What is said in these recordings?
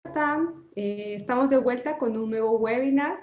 están? Estamos de vuelta con un nuevo webinar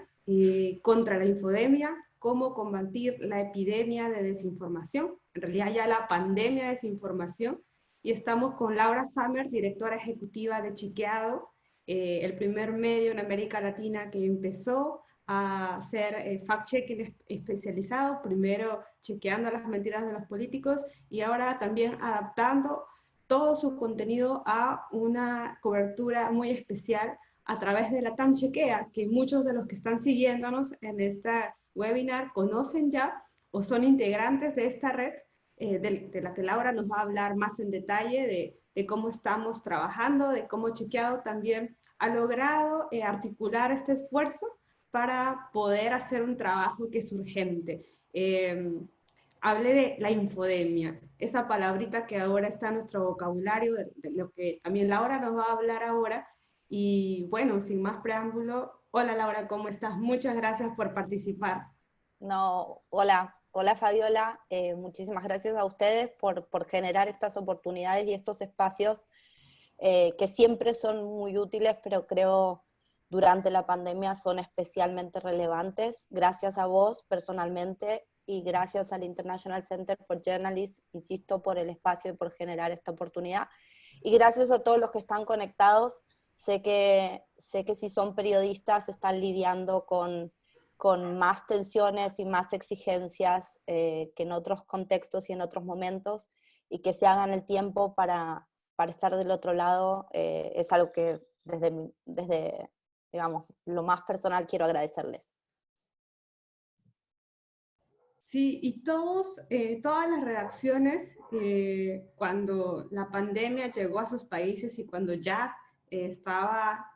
contra la infodemia, cómo combatir la epidemia de desinformación, en realidad ya la pandemia de desinformación, y estamos con Laura Summer, directora ejecutiva de Chequeado, el primer medio en América Latina que empezó a hacer fact-checking especializado, primero chequeando las mentiras de los políticos y ahora también adaptando todo su contenido a una cobertura muy especial a través de la TAM Chequea, que muchos de los que están siguiéndonos en esta webinar conocen ya o son integrantes de esta red, de la que Laura nos va a hablar más en detalle de cómo estamos trabajando, de cómo Chequeado también ha logrado articular este esfuerzo para poder hacer un trabajo que es urgente. Hablé de la infodemia, esa palabrita que ahora está en nuestro vocabulario, de lo que también Laura nos va a hablar ahora. Y bueno, sin más preámbulo, hola Laura, ¿cómo estás? Muchas gracias por participar. No, hola Fabiola, muchísimas gracias a ustedes por generar estas oportunidades y estos espacios que siempre son muy útiles, pero creo durante la pandemia son especialmente relevantes. Gracias a vos personalmente y gracias al International Center for Journalists, insisto, por el espacio y por generar esta oportunidad. Y gracias a todos los que están conectados. Sé que si son periodistas están lidiando con más tensiones y más exigencias que en otros contextos y en otros momentos, y que se hagan el tiempo para estar del otro lado, es algo que desde, digamos, lo más personal quiero agradecerles. Sí, y todas las redacciones, cuando la pandemia llegó a sus países y cuando ya estaba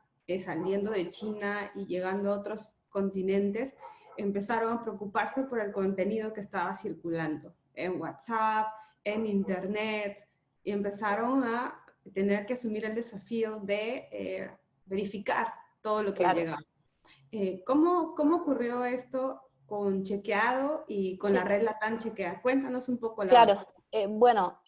saliendo de China y llegando a otros continentes, empezaron a preocuparse por el contenido que estaba circulando en WhatsApp, en Internet, y empezaron a tener que asumir el desafío de verificar todo lo que Claro. llegaba. ¿Cómo ocurrió esto con Chequeado y con la Sí, red Latam Chequea? Cuéntanos un poco, Laura. claro. Bueno,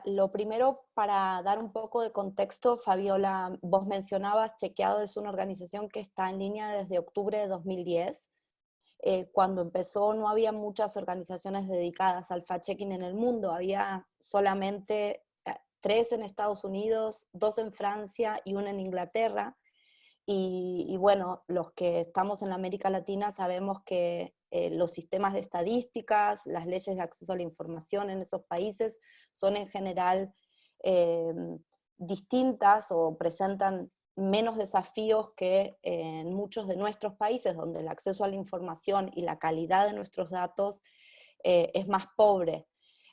lo primero para dar un poco de contexto, Fabiola, vos mencionabas, Chequeado es una organización que está en línea desde octubre de 2010. Cuando empezó no había muchas organizaciones dedicadas al fact-checking en el mundo, había solamente 3 en Estados Unidos, 2 en Francia y 1 en Inglaterra. Y bueno, los que estamos en la América Latina sabemos que los sistemas de estadísticas, las leyes de acceso a la información en esos países son en general eh, distintas o presentan menos desafíos que en muchos de nuestros países, donde el acceso a la información y la calidad de nuestros datos es más pobre.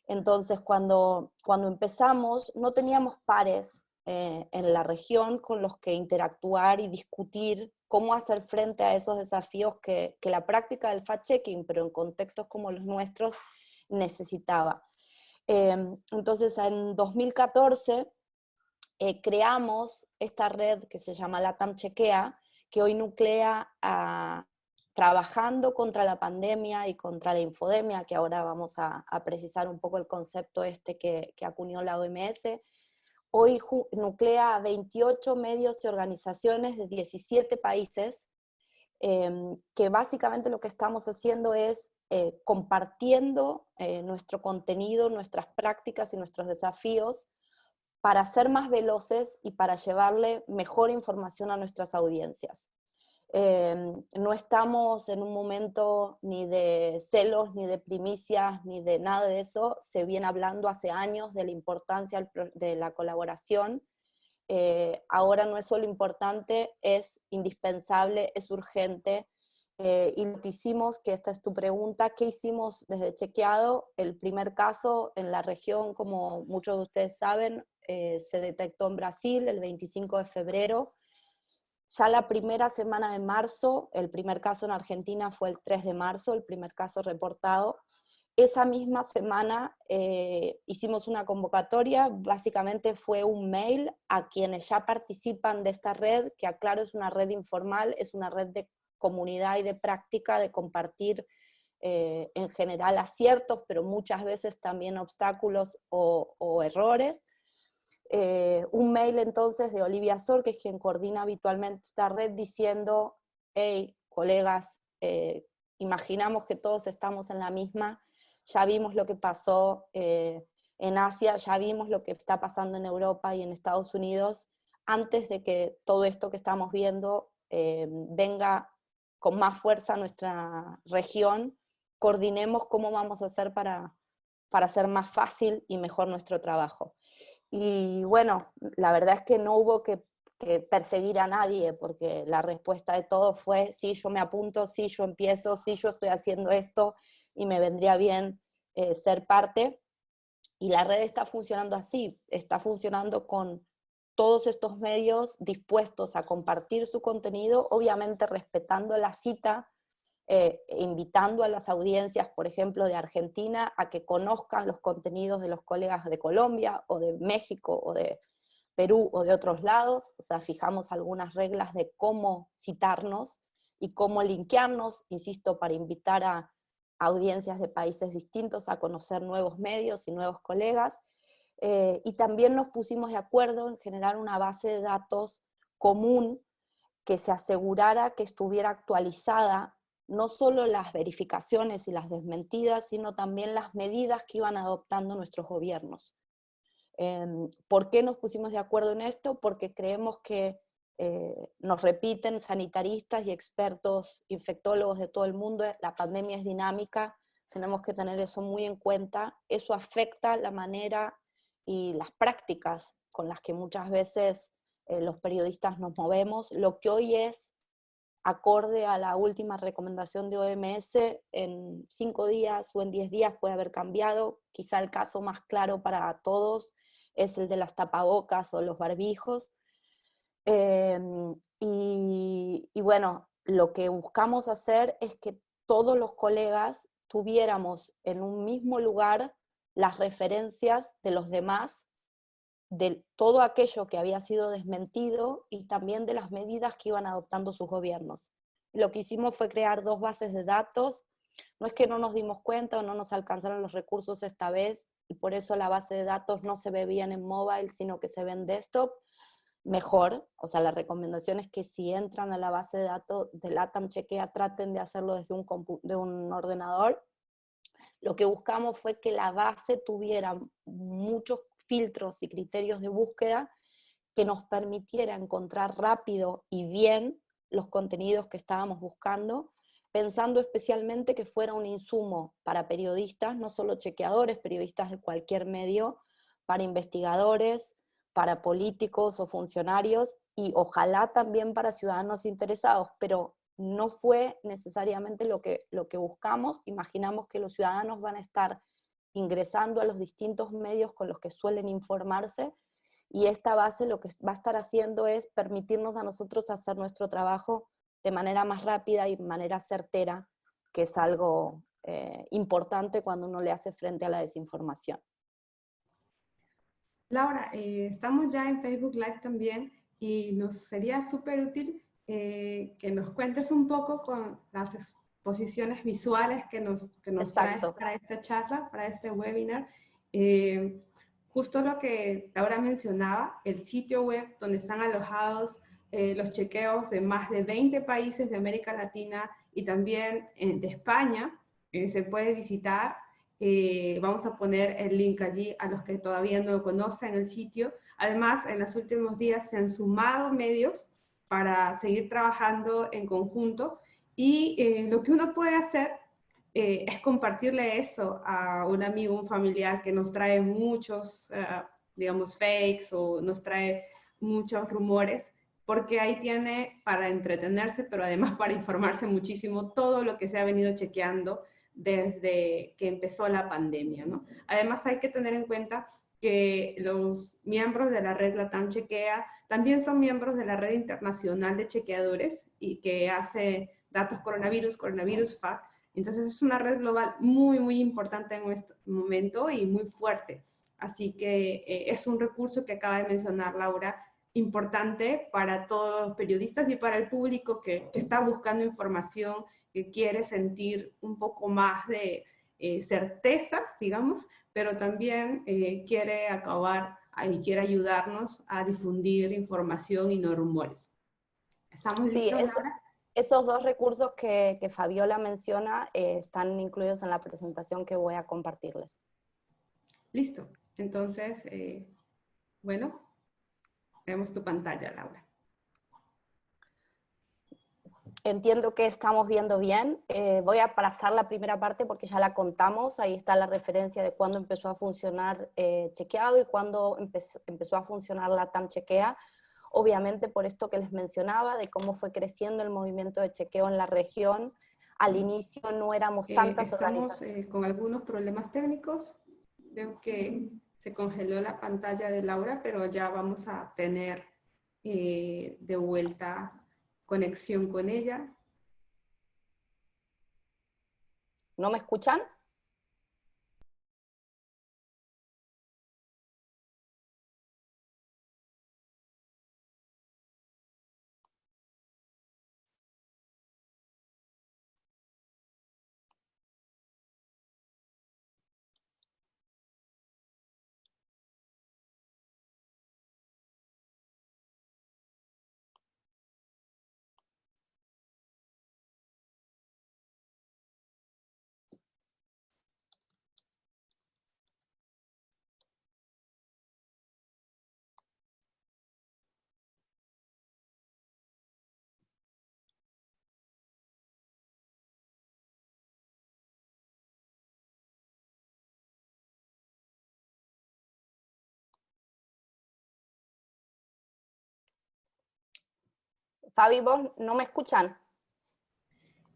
Entonces, cuando empezamos, no teníamos pares en la región con los que interactuar y discutir cómo hacer frente a esos desafíos que la práctica del fact-checking, pero en contextos como los nuestros, necesitaba. Entonces, en 2014 creamos esta red que se llama LATAM Chequea, que hoy nuclea trabajando contra la pandemia y contra la infodemia, que ahora vamos a precisar un poco el concepto que acuñó la OMS. Hoy nuclea a 28 medios y organizaciones de 17 países, que básicamente lo que estamos haciendo es compartiendo nuestro contenido, nuestras prácticas y nuestros desafíos para ser más veloces y para llevarle mejor información a nuestras audiencias. No estamos en un momento ni de celos, ni de primicias, ni de nada de eso. Se viene hablando hace años de la importancia de la colaboración. Ahora no es solo importante, es indispensable, es urgente. Y lo que hicimos, que esta es tu pregunta, ¿qué hicimos desde Chequeado? El primer caso en la región, como muchos de ustedes saben, se detectó en Brasil el 25 de febrero. Ya la primera semana de marzo, el primer caso en Argentina fue el 3 de marzo, el primer caso reportado. Esa misma semana hicimos una convocatoria, básicamente fue un mail a quienes ya participan de esta red, que aclaro es una red informal, es una red de comunidad y de práctica, de compartir en general aciertos, pero muchas veces también obstáculos o errores. un mail entonces de Olivia Sor, que es quien coordina habitualmente esta red, diciendo, hey, colegas, imaginamos que todos estamos en la misma, ya vimos lo que pasó en Asia, ya vimos lo que está pasando en Europa y en Estados Unidos, antes de que todo esto que estamos viendo venga con más fuerza a nuestra región, coordinemos cómo vamos a hacer para hacer más fácil y mejor nuestro trabajo. Y bueno, la verdad es que no hubo que perseguir a nadie, porque la respuesta de todos fue, sí, yo me apunto, sí, yo empiezo, sí, yo estoy haciendo esto, y me vendría bien ser parte. Y la red está funcionando así, está funcionando con todos estos medios dispuestos a compartir su contenido, obviamente respetando la cita, invitando a las audiencias, por ejemplo, de Argentina, a que conozcan los contenidos de los colegas de Colombia, o de México, o de Perú, o de otros lados. O sea, fijamos algunas reglas de cómo citarnos y cómo linkearnos, insisto, para invitar a audiencias de países distintos a conocer nuevos medios y nuevos colegas. Y también nos pusimos de acuerdo en generar una base de datos común que se asegurara que estuviera actualizada no solo las verificaciones y las desmentidas, sino también las medidas que iban adoptando nuestros gobiernos. ¿Por qué nos pusimos de acuerdo en esto? Porque creemos que nos repiten sanitaristas y expertos infectólogos de todo el mundo, la pandemia es dinámica, tenemos que tener eso muy en cuenta, eso afecta la manera y las prácticas con las que muchas veces los periodistas nos movemos. Lo que hoy es acorde a la última recomendación de OMS, en 5 días o en 10 días puede haber cambiado. Quizá el caso más claro para todos es el de las tapabocas o los barbijos. Y bueno, lo que buscamos hacer es que todos los colegas tuviéramos en un mismo lugar las referencias de los demás, de todo aquello que había sido desmentido y también de las medidas que iban adoptando sus gobiernos. Lo que hicimos fue crear 2 bases de datos. No es que no nos dimos cuenta o no nos alcanzaron los recursos esta vez, y por eso la base de datos no se ve bien en mobile, sino que se ve en desktop. Mejor, o sea, la recomendación es que si entran a la base de datos de LATAM Chequea, traten de hacerlo desde un ordenador. Lo que buscamos fue que la base tuviera muchos filtros y criterios de búsqueda que nos permitiera encontrar rápido y bien los contenidos que estábamos buscando, pensando especialmente que fuera un insumo para periodistas, no solo chequeadores, periodistas de cualquier medio, para investigadores, para políticos o funcionarios, y ojalá también para ciudadanos interesados, pero no fue necesariamente lo que buscamos. Imaginamos que los ciudadanos van a estar ingresando a los distintos medios con los que suelen informarse, y esta base lo que va a estar haciendo es permitirnos a nosotros hacer nuestro trabajo de manera más rápida y de manera certera, que es algo importante cuando uno le hace frente a la desinformación. Laura, estamos ya en Facebook Live también y nos sería súper útil que nos cuentes un poco con las exposiciones visuales que nos traes para esta charla, para este webinar. Justo lo que Laura mencionaba, el sitio web donde están alojados los chequeos de más de 20 países de América Latina y también de España, se puede visitar. Vamos a poner el link allí a los que todavía no conocen el sitio. Además, en los últimos días se han sumado medios para seguir trabajando en conjunto, y lo que uno puede hacer es compartirle eso a un amigo, un familiar que nos trae muchos, digamos, fakes, o nos trae muchos rumores, porque ahí tiene para entretenerse, pero además para informarse muchísimo todo lo que se ha venido chequeando desde que empezó la pandemia, ¿no? Además, hay que tener en cuenta que los miembros de la red LATAM Chequea también son miembros de la red internacional de chequeadores, y que hace datos Coronavirus Fact. Entonces es una red global muy, muy importante en este momento y muy fuerte. Así que es un recurso que acaba de mencionar Laura, importante para todos los periodistas y para el público que está buscando información, que quiere sentir un poco más de certezas, digamos, pero también quiere acabar y quiere ayudarnos a difundir información y no rumores. ¿Estamos Sí, listos, Laura? esos dos recursos que Fabiola menciona están incluidos en la presentación que voy a compartirles. Listo. Entonces, bueno, vemos tu pantalla, Laura. Entiendo que estamos viendo bien. Voy a pasar la primera parte porque ya la contamos. Ahí está la referencia de cuándo empezó a funcionar Chequeado y cuándo empezó a funcionar LATAM Chequea. Obviamente por esto que les mencionaba, de cómo fue creciendo el movimiento de chequeo en la región. Al inicio no éramos tantas Estamos organizaciones. con algunos problemas técnicos. Creo que se congeló la pantalla de Laura, pero ya vamos a tener de vuelta conexión con ella. ¿No me escuchan? Fabi, ¿vos no me escuchan?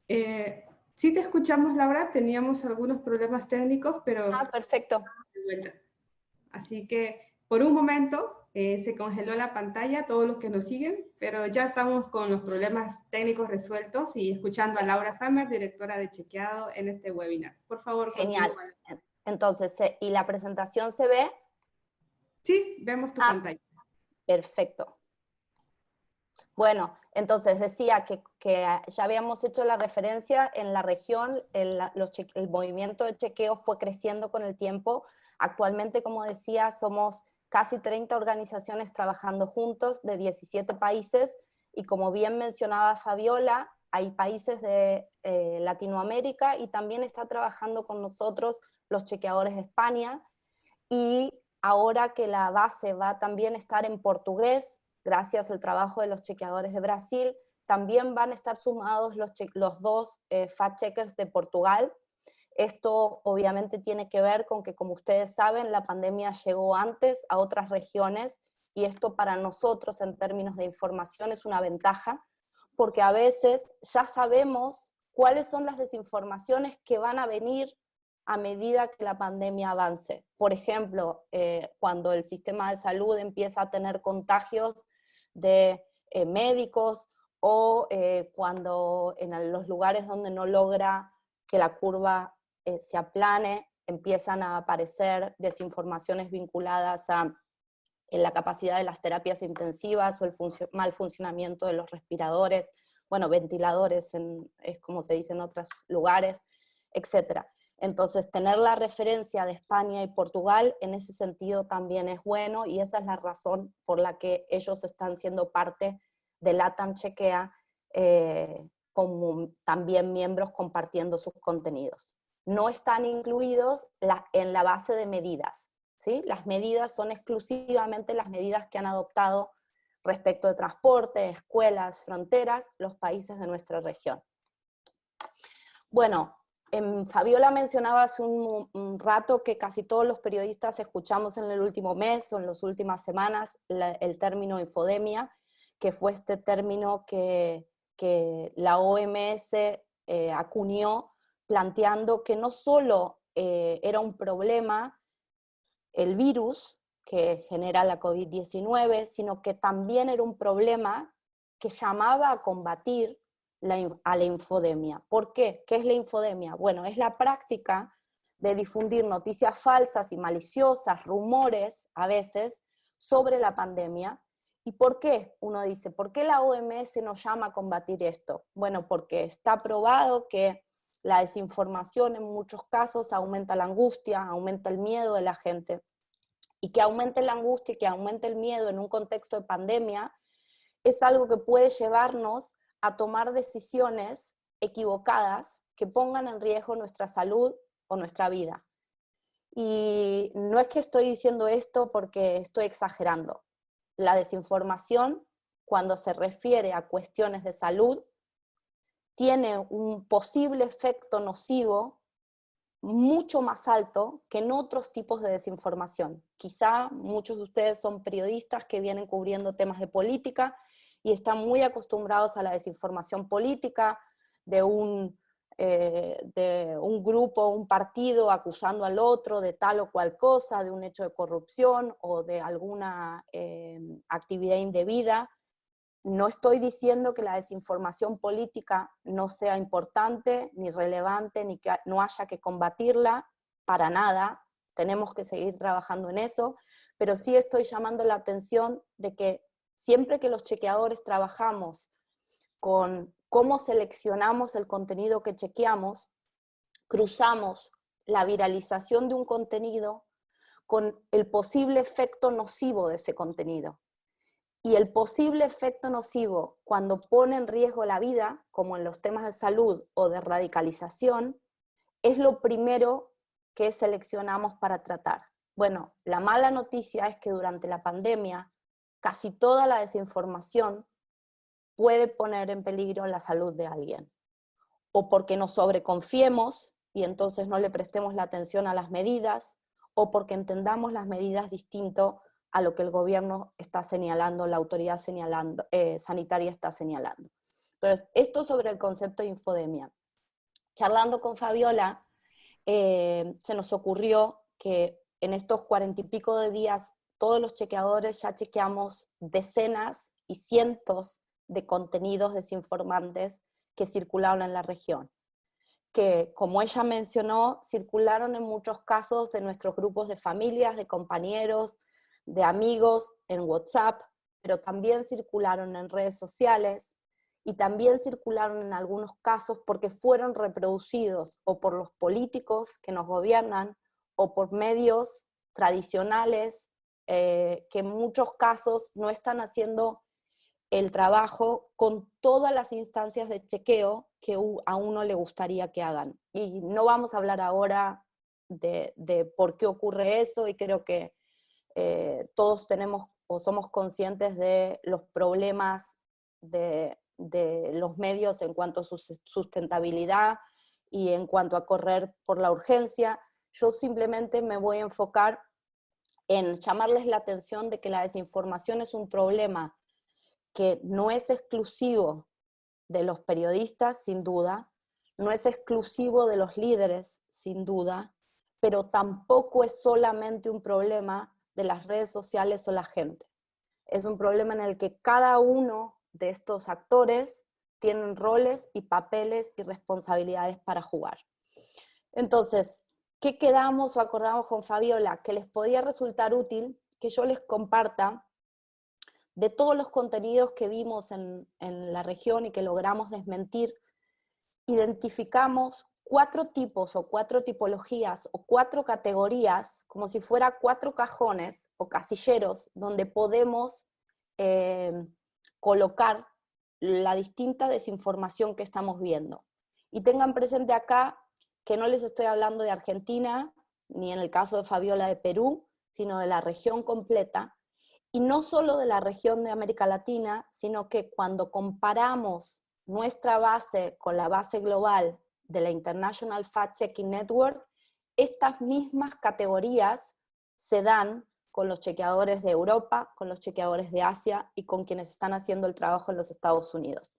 Sí te escuchamos, Laura. Teníamos algunos problemas técnicos, pero Ah, perfecto. de vuelta. Así que por un momento se congeló la pantalla, todos los que nos siguen, pero ya estamos con los problemas técnicos resueltos y escuchando a Laura Sammer, directora de Chequeado, en este webinar. Por favor, Genial. continúa. Entonces, ¿y la presentación se ve? Sí, vemos tu Ah, pantalla. perfecto. Bueno, entonces decía que ya habíamos hecho la referencia en la región, el movimiento de chequeo fue creciendo con el tiempo. Actualmente, como decía, somos casi 30 organizaciones trabajando juntos de 17 países y como bien mencionaba Fabiola, hay países de Latinoamérica y también está trabajando con nosotros los chequeadores de España y ahora que la base va también a estar en portugués, gracias al trabajo de los chequeadores de Brasil, también van a estar sumados los dos fact-checkers de Portugal. Esto obviamente tiene que ver con que, como ustedes saben, la pandemia llegó antes a otras regiones y esto para nosotros en términos de información es una ventaja, porque a veces ya sabemos cuáles son las desinformaciones que van a venir a medida que la pandemia avance. Por ejemplo, cuando el sistema de salud empieza a tener contagios de médicos o cuando en los lugares donde no logra que la curva se aplane, empiezan a aparecer desinformaciones vinculadas a la capacidad de las terapias intensivas o el mal funcionamiento de los respiradores, bueno, ventiladores, es como se dice en otros lugares, etc. Entonces, tener la referencia de España y Portugal en ese sentido también es bueno y esa es la razón por la que ellos están siendo parte de LATAM Chequea, como también miembros compartiendo sus contenidos. No están incluidos en la base de medidas, ¿sí? Las medidas son exclusivamente las medidas que han adoptado respecto de transporte, escuelas, fronteras, los países de nuestra región. Bueno, Fabiola mencionaba hace un rato que casi todos los periodistas escuchamos en el último mes o en las últimas semanas el término infodemia, que fue este término que la OMS acuñó planteando que no solo era un problema el virus que genera la COVID-19, sino que también era un problema que llamaba a combatir a la infodemia. ¿Por qué? ¿Qué es la infodemia? Bueno, es la práctica de difundir noticias falsas y maliciosas, rumores a veces, sobre la pandemia. ¿Y por qué? Uno dice, ¿por qué la OMS nos llama a combatir esto? Bueno, porque está probado que la desinformación en muchos casos aumenta la angustia, aumenta el miedo de la gente. y que aumente la angustia y que aumente el miedo en un contexto de pandemia, es algo que puede llevarnos a tomar decisiones equivocadas que pongan en riesgo nuestra salud o nuestra vida. Y no es que estoy diciendo esto porque estoy exagerando. La desinformación, cuando se refiere a cuestiones de salud, tiene un posible efecto nocivo mucho más alto que en otros tipos de desinformación. Quizá muchos de ustedes son periodistas que vienen cubriendo temas de política y están muy acostumbrados a la desinformación política de un grupo, un partido acusando al otro de tal o cual cosa, de un hecho de corrupción o de alguna actividad indebida. No estoy diciendo que la desinformación política no sea importante, ni relevante, ni que no haya que combatirla, para nada, tenemos que seguir trabajando en eso, pero sí estoy llamando la atención de que siempre que los chequeadores trabajamos con cómo seleccionamos el contenido que chequeamos, cruzamos la viralización de un contenido con el posible efecto nocivo de ese contenido. Y el posible efecto nocivo cuando pone en riesgo la vida, como en los temas de salud o de radicalización, es lo primero que seleccionamos para tratar. Bueno, la mala noticia es que durante la pandemia casi toda la desinformación puede poner en peligro la salud de alguien. O porque nos sobreconfiemos y entonces no le prestemos la atención a las medidas, o porque entendamos las medidas distinto a lo que el gobierno está señalando, la autoridad sanitaria está señalando. Entonces, esto sobre el concepto de infodemia. Charlando con Fabiola, se nos ocurrió que en estos 40 y pico de días, todos los chequeadores ya chequeamos decenas y cientos de contenidos desinformantes que circularon en la región, que, como ella mencionó, circularon en muchos casos de nuestros grupos de familias, de compañeros, de amigos, en WhatsApp, pero también circularon en redes sociales y también circularon en algunos casos porque fueron reproducidos o por los políticos que nos gobiernan o por medios tradicionales que en muchos casos no están haciendo el trabajo con todas las instancias de chequeo que a uno le gustaría que hagan. Y no vamos a hablar ahora de por qué ocurre eso, y creo que todos tenemos o somos conscientes de los problemas de los medios en cuanto a su sustentabilidad y en cuanto a correr por la urgencia. Yo simplemente me voy a enfocar en llamarles la atención de que la desinformación es un problema que no es exclusivo de los periodistas, sin duda, no es exclusivo de los líderes, sin duda, pero tampoco es solamente un problema de las redes sociales o la gente. Es un problema en el que cada uno de estos actores tienen roles y papeles y responsabilidades para jugar. Entonces, ¿qué quedamos o acordamos con Fabiola? Que les podía resultar útil que yo les comparta de todos los contenidos que vimos en la región y que logramos desmentir. Identificamos 4 tipos o 4 tipologías o 4 categorías, como si fuera 4 cajones o casilleros donde podemos colocar la distinta desinformación que estamos viendo. Y tengan presente acá que no les estoy hablando de Argentina, ni en el caso de Fabiola de Perú, sino de la región completa, y no solo de la región de América Latina, sino que cuando comparamos nuestra base con la base global de la International Fact Checking Network, estas mismas categorías se dan con los chequeadores de Europa, con los chequeadores de Asia y con quienes están haciendo el trabajo en los Estados Unidos.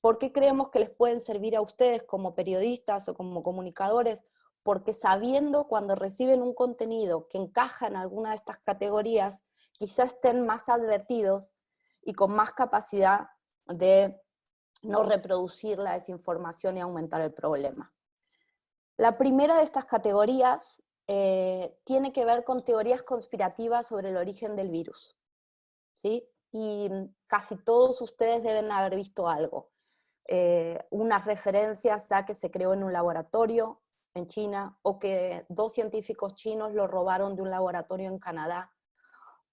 ¿Por qué creemos que les pueden servir a ustedes como periodistas o como comunicadores? Porque sabiendo cuando reciben un contenido que encaja en alguna de estas categorías, quizás estén más advertidos y con más capacidad de no reproducir la desinformación y aumentar el problema. La primera de estas categorías tiene que ver con teorías conspirativas sobre el origen del virus, ¿sí? Y casi todos ustedes deben haber visto algo. Unas referencias a que se creó en un laboratorio en China, o que 2 científicos chinos lo robaron de un laboratorio en Canadá,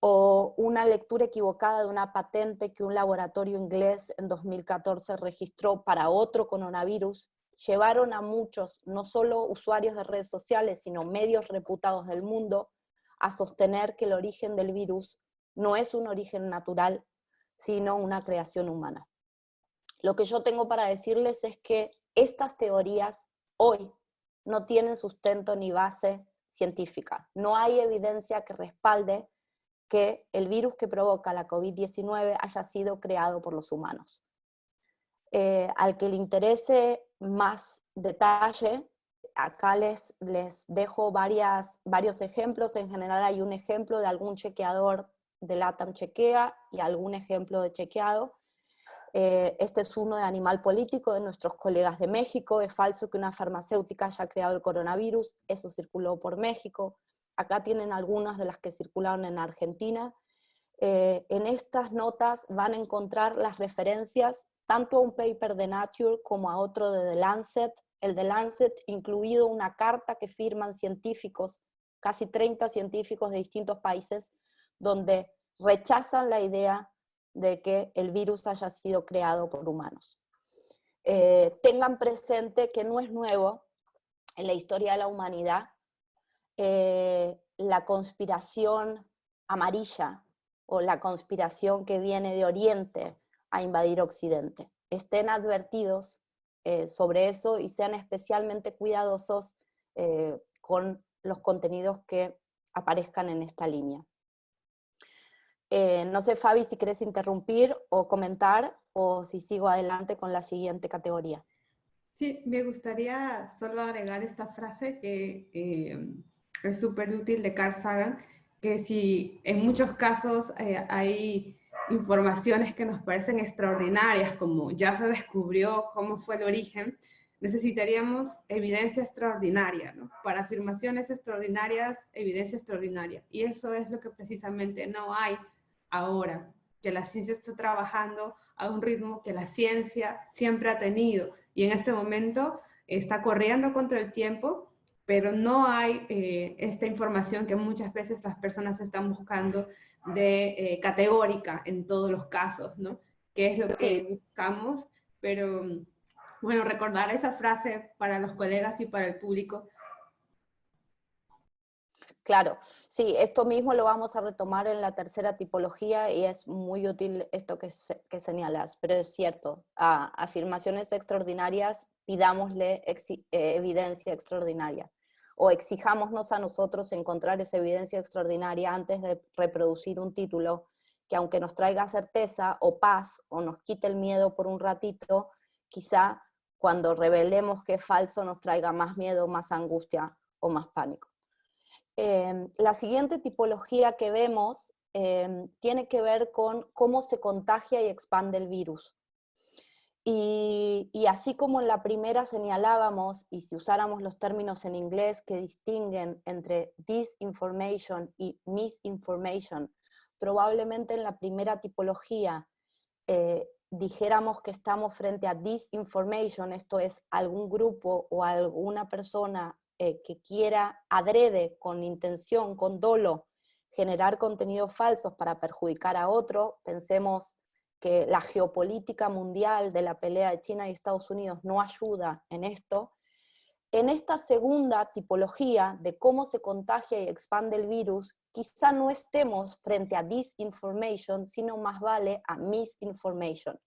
o una lectura equivocada de una patente que un laboratorio inglés en 2014 registró para otro coronavirus, llevaron a muchos, no solo usuarios de redes sociales, sino medios reputados del mundo, a sostener que el origen del virus no es un origen natural, sino una creación humana. Lo que yo tengo para decirles es que estas teorías hoy no tienen sustento ni base científica. No hay evidencia que respalde que el virus que provoca la COVID-19 haya sido creado por los humanos. Al que le interese más detalle, acá les dejo varios ejemplos. En general hay un ejemplo de algún chequeador de LATAM Chequea y algún ejemplo de chequeado. Este es uno de Animal Político, de nuestros colegas de México. Es falso que una farmacéutica haya creado el coronavirus, eso circuló por México. Acá tienen algunas de las que circularon en Argentina. En estas notas van a encontrar las referencias tanto a un paper de Nature como a otro de The Lancet. El de Lancet incluido una carta que firman científicos, casi 30 científicos de distintos países, donde rechazan la idea de que el virus haya sido creado por humanos. Tengan presente que no es nuevo en la historia de la humanidad la conspiración amarilla o la conspiración que viene de Oriente a invadir Occidente. Estén advertidos sobre eso y sean especialmente cuidadosos con los contenidos que aparezcan en esta línea. No sé, Fabi, si querés interrumpir o comentar, o si sigo adelante con la siguiente categoría. Sí, me gustaría solo agregar esta frase que es súper útil de Carl Sagan, que si en muchos casos hay informaciones que nos parecen extraordinarias, como ya se descubrió cómo fue el origen, necesitaríamos evidencia extraordinaria, ¿no? Para afirmaciones extraordinarias, evidencia extraordinaria. Y eso es lo que precisamente no hay ahora, que la ciencia está trabajando a un ritmo que la ciencia siempre ha tenido, y en este momento está corriendo contra el tiempo, pero no hay esta información que muchas veces las personas están buscando de categórica en todos los casos, ¿no? Que es lo que buscamos, pero bueno, recordar esa frase para los colegas y para el público. Claro, sí, esto mismo lo vamos a retomar en la tercera tipología y es muy útil esto que señalas, pero es cierto, a afirmaciones extraordinarias pidámosle evidencia extraordinaria o exijámonos a nosotros encontrar esa evidencia extraordinaria antes de reproducir un título que aunque nos traiga certeza o paz o nos quite el miedo por un ratito, quizá cuando revelemos que es falso nos traiga más miedo, más angustia o más pánico. La siguiente tipología que vemos tiene que ver con cómo se contagia y expande el virus. Y así como en la primera señalábamos, y si usáramos los términos en inglés que distinguen entre disinformation y misinformation, probablemente en la primera tipología dijéramos que estamos frente a disinformation, esto es algún grupo o alguna persona que quiera adrede, con intención, con dolo, generar contenidos falsos para perjudicar a otro. Pensemos que la geopolítica mundial de la pelea de China y Estados Unidos no ayuda en esto. En esta segunda tipología de cómo se contagia y expande el virus, quizá no estemos frente a disinformation, sino más vale a misinformation.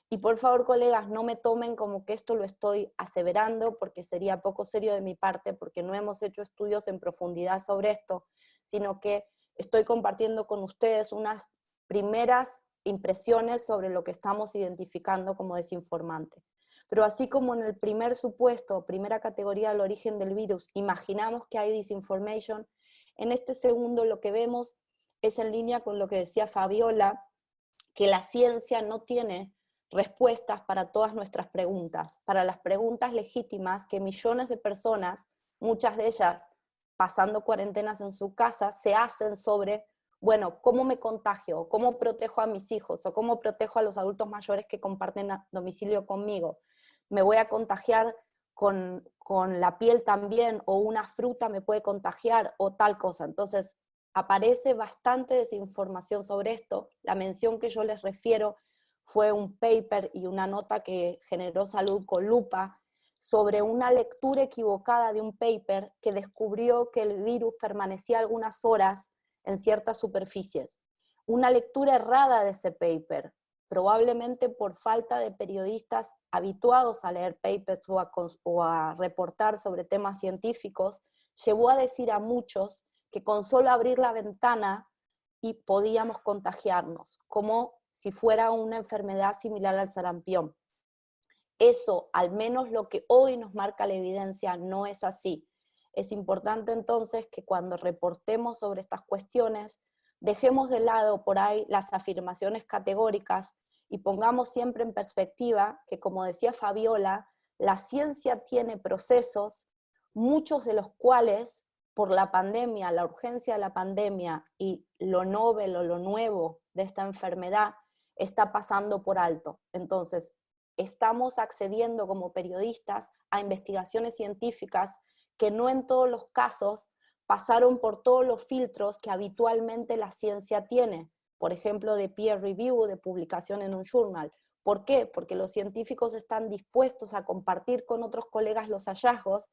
Y por favor, colegas, no me tomen como que esto lo estoy aseverando, porque sería poco serio de mi parte, porque no hemos hecho estudios en profundidad sobre esto, sino que estoy compartiendo con ustedes unas primeras impresiones sobre lo que estamos identificando como desinformante. Pero así como en el primer supuesto, primera categoría del origen del virus, imaginamos que hay disinformation, en este segundo lo que vemos es en línea con lo que decía Fabiola, que la ciencia no tiene respuestas para todas nuestras preguntas, para las preguntas legítimas que millones de personas, muchas de ellas pasando cuarentenas en su casa, se hacen sobre, bueno, ¿cómo me contagio? ¿Cómo protejo a mis hijos? ¿O cómo protejo a los adultos mayores que comparten domicilio conmigo? ¿Me voy a contagiar con la piel también? ¿O una fruta me puede contagiar? O tal cosa. Entonces, aparece bastante desinformación sobre esto. La mención que yo les refiero fue un paper y una nota que generó Salud con Lupa sobre una lectura equivocada de un paper que descubrió que el virus permanecía algunas horas en ciertas superficies. Una lectura errada de ese paper, probablemente por falta de periodistas habituados a leer papers o a reportar sobre temas científicos, llevó a decir a muchos que con solo abrir la ventana y podíamos contagiarnos, como si fuera una enfermedad similar al sarampión. Eso, al menos lo que hoy nos marca la evidencia, no es así. Es importante entonces que cuando reportemos sobre estas cuestiones, dejemos de lado por ahí las afirmaciones categóricas y pongamos siempre en perspectiva que, como decía Fabiola, la ciencia tiene procesos, muchos de los cuales, por la pandemia, la urgencia de la pandemia y lo novel o lo nuevo de esta enfermedad, está pasando por alto. Entonces, estamos accediendo como periodistas a investigaciones científicas que no en todos los casos pasaron por todos los filtros que habitualmente la ciencia tiene, por ejemplo, de peer review, de publicación en un journal. ¿Por qué? Porque los científicos están dispuestos a compartir con otros colegas los hallazgos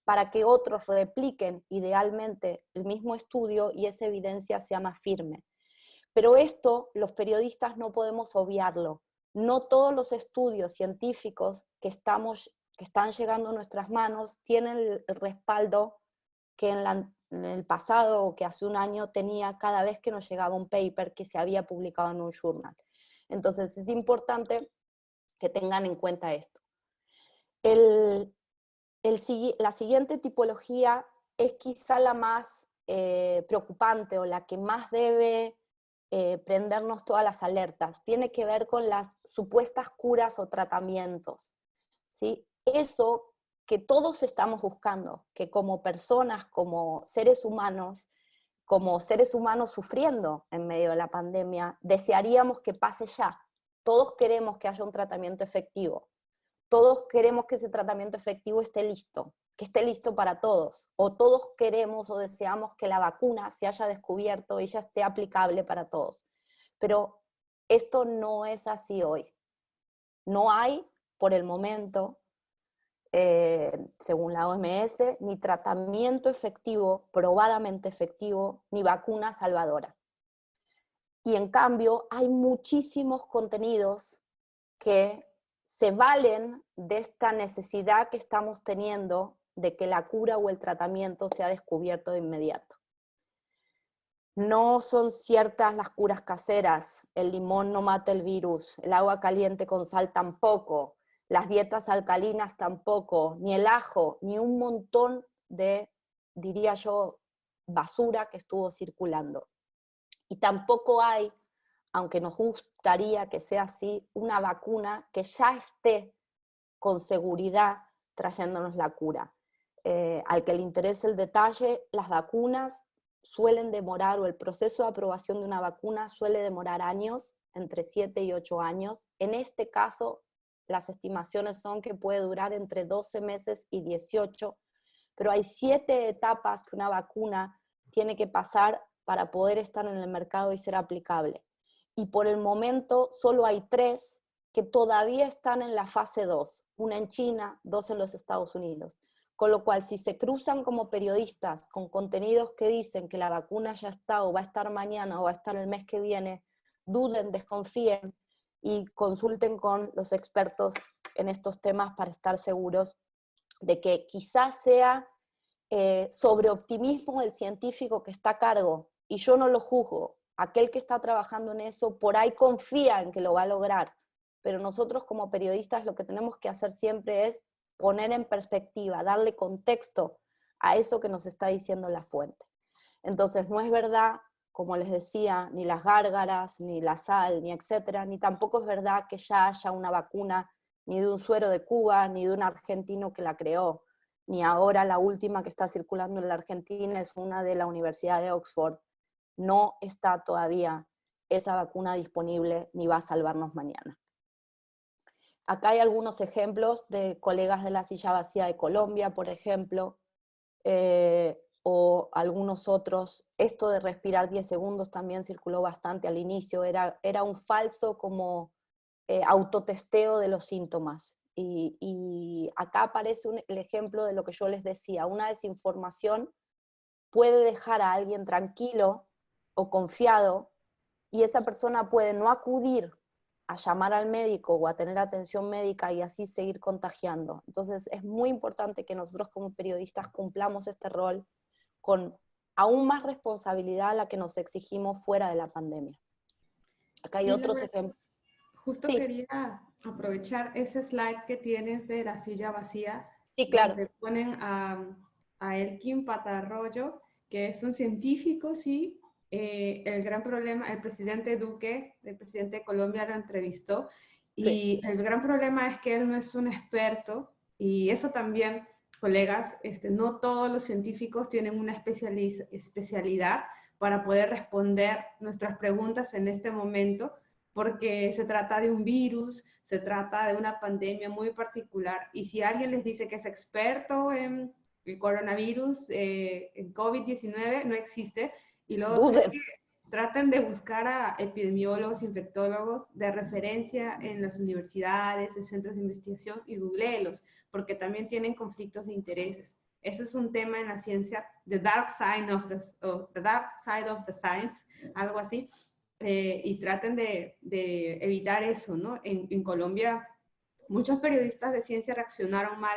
para que otros repliquen idealmente el mismo estudio y esa evidencia sea más firme. Pero esto, los periodistas no podemos obviarlo. No todos los estudios científicos que están llegando a nuestras manos tienen el respaldo que en el pasado o que hace un año tenía cada vez que nos llegaba un paper que se había publicado en un journal. Entonces es importante que tengan en cuenta esto. La siguiente tipología es quizá la más preocupante o la que más debe prendernos todas las alertas. Tiene que ver con las supuestas curas o tratamientos, ¿sí? Eso que todos estamos buscando, que como personas, como seres humanos sufriendo en medio de la pandemia, desearíamos que pase ya. Todos queremos que haya un tratamiento efectivo. Todos queremos que ese tratamiento efectivo esté listo, que esté listo para todos. O todos queremos o deseamos que la vacuna se haya descubierto y ya esté aplicable para todos. Pero esto no es así hoy. No hay, por el momento, según la OMS, ni tratamiento efectivo, probadamente efectivo, ni vacuna salvadora. Y en cambio, hay muchísimos contenidos que se valen de esta necesidad que estamos teniendo de que la cura o el tratamiento sea descubierto de inmediato. No son ciertas las curas caseras, el limón no mata el virus, el agua caliente con sal tampoco, las dietas alcalinas tampoco, ni el ajo, ni un montón de, diría yo, basura que estuvo circulando. Y tampoco hay, aunque nos gustaría que sea así, una vacuna que ya esté con seguridad trayéndonos la cura. Al que le interese el detalle, las vacunas suelen demorar, o el proceso de aprobación de una vacuna suele demorar años, entre 7 y 8 años. En este caso, las estimaciones son que puede durar entre 12 meses y 18, pero hay 7 etapas que una vacuna tiene que pasar para poder estar en el mercado y ser aplicable. Y por el momento solo hay 3 que todavía están en la fase 2, una en China, 2 en los Estados Unidos. Con lo cual, si se cruzan como periodistas con contenidos que dicen que la vacuna ya está, o va a estar mañana, o va a estar el mes que viene, duden, desconfíen y consulten con los expertos en estos temas para estar seguros de que quizás sea sobreoptimismo del científico que está a cargo, y yo no lo juzgo. Aquel que está trabajando en eso, por ahí confía en que lo va a lograr, pero nosotros como periodistas lo que tenemos que hacer siempre es poner en perspectiva, darle contexto a eso que nos está diciendo la fuente. Entonces no es verdad, como les decía, ni las gárgaras, ni la sal, ni etcétera, ni tampoco es verdad que ya haya una vacuna ni de un suero de Cuba, ni de un argentino que la creó, ni ahora la última que está circulando en la Argentina es una de la Universidad de Oxford. No está todavía esa vacuna disponible, ni va a salvarnos mañana. Acá hay algunos ejemplos de colegas de la silla vacía de Colombia, por ejemplo, o algunos otros. Esto de respirar 10 segundos también circuló bastante al inicio, era un falso como autotesteo de los síntomas. Y acá aparece el ejemplo de lo que yo les decía, una desinformación puede dejar a alguien tranquilo o confiado, y esa persona puede no acudir a llamar al médico o a tener atención médica y así seguir contagiando. Entonces es muy importante que nosotros como periodistas cumplamos este rol con aún más responsabilidad a la que nos exigimos fuera de la pandemia. Acá hay Sí, otros Laura, ejemplos. justo Sí, quería aprovechar ese slide que tienes de la silla vacía, sí, claro. donde ponen a Elkin Patarroyo, que es un científico, sí. El gran problema, el presidente Duque, el presidente de Colombia, lo entrevistó, Sí. y el gran problema es que él no es un experto, y eso también, colegas, no todos los científicos tienen una especialidad para poder responder nuestras preguntas en este momento, porque se trata de un virus, se trata de una pandemia muy particular, y si alguien les dice que es experto en el coronavirus, en COVID-19, no existe. Y lo otro es Duden. que traten de buscar a epidemiólogos, infectólogos de referencia en las universidades, en centros de investigación, y googleelos, porque también tienen conflictos de intereses. Eso es un tema en la ciencia, the dark side of the science, algo así, y traten de evitar eso, ¿no? En Colombia, muchos periodistas de ciencia reaccionaron mal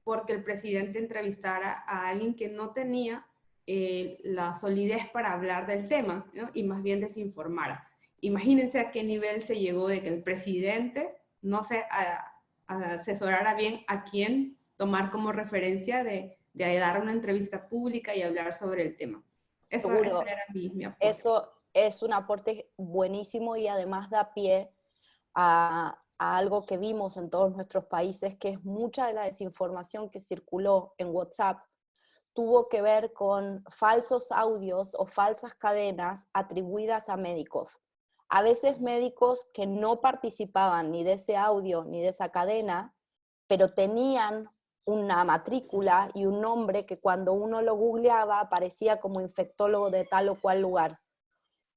porque el presidente entrevistara a alguien que no tenía la solidez para hablar del tema, ¿no? Y más bien desinformara. Imagínense a qué nivel se llegó de que el presidente no se asesorara bien a quién tomar como referencia de dar una entrevista pública y hablar sobre el tema. Ese Seguro. era mi aporte. Eso es un aporte buenísimo y además da pie a algo que vimos en todos nuestros países, que es mucha de la desinformación que circuló en WhatsApp tuvo que ver con falsos audios o falsas cadenas atribuidas a médicos. A veces médicos que no participaban ni de ese audio ni de esa cadena, pero tenían una matrícula y un nombre que cuando uno lo googleaba aparecía como infectólogo de tal o cual lugar.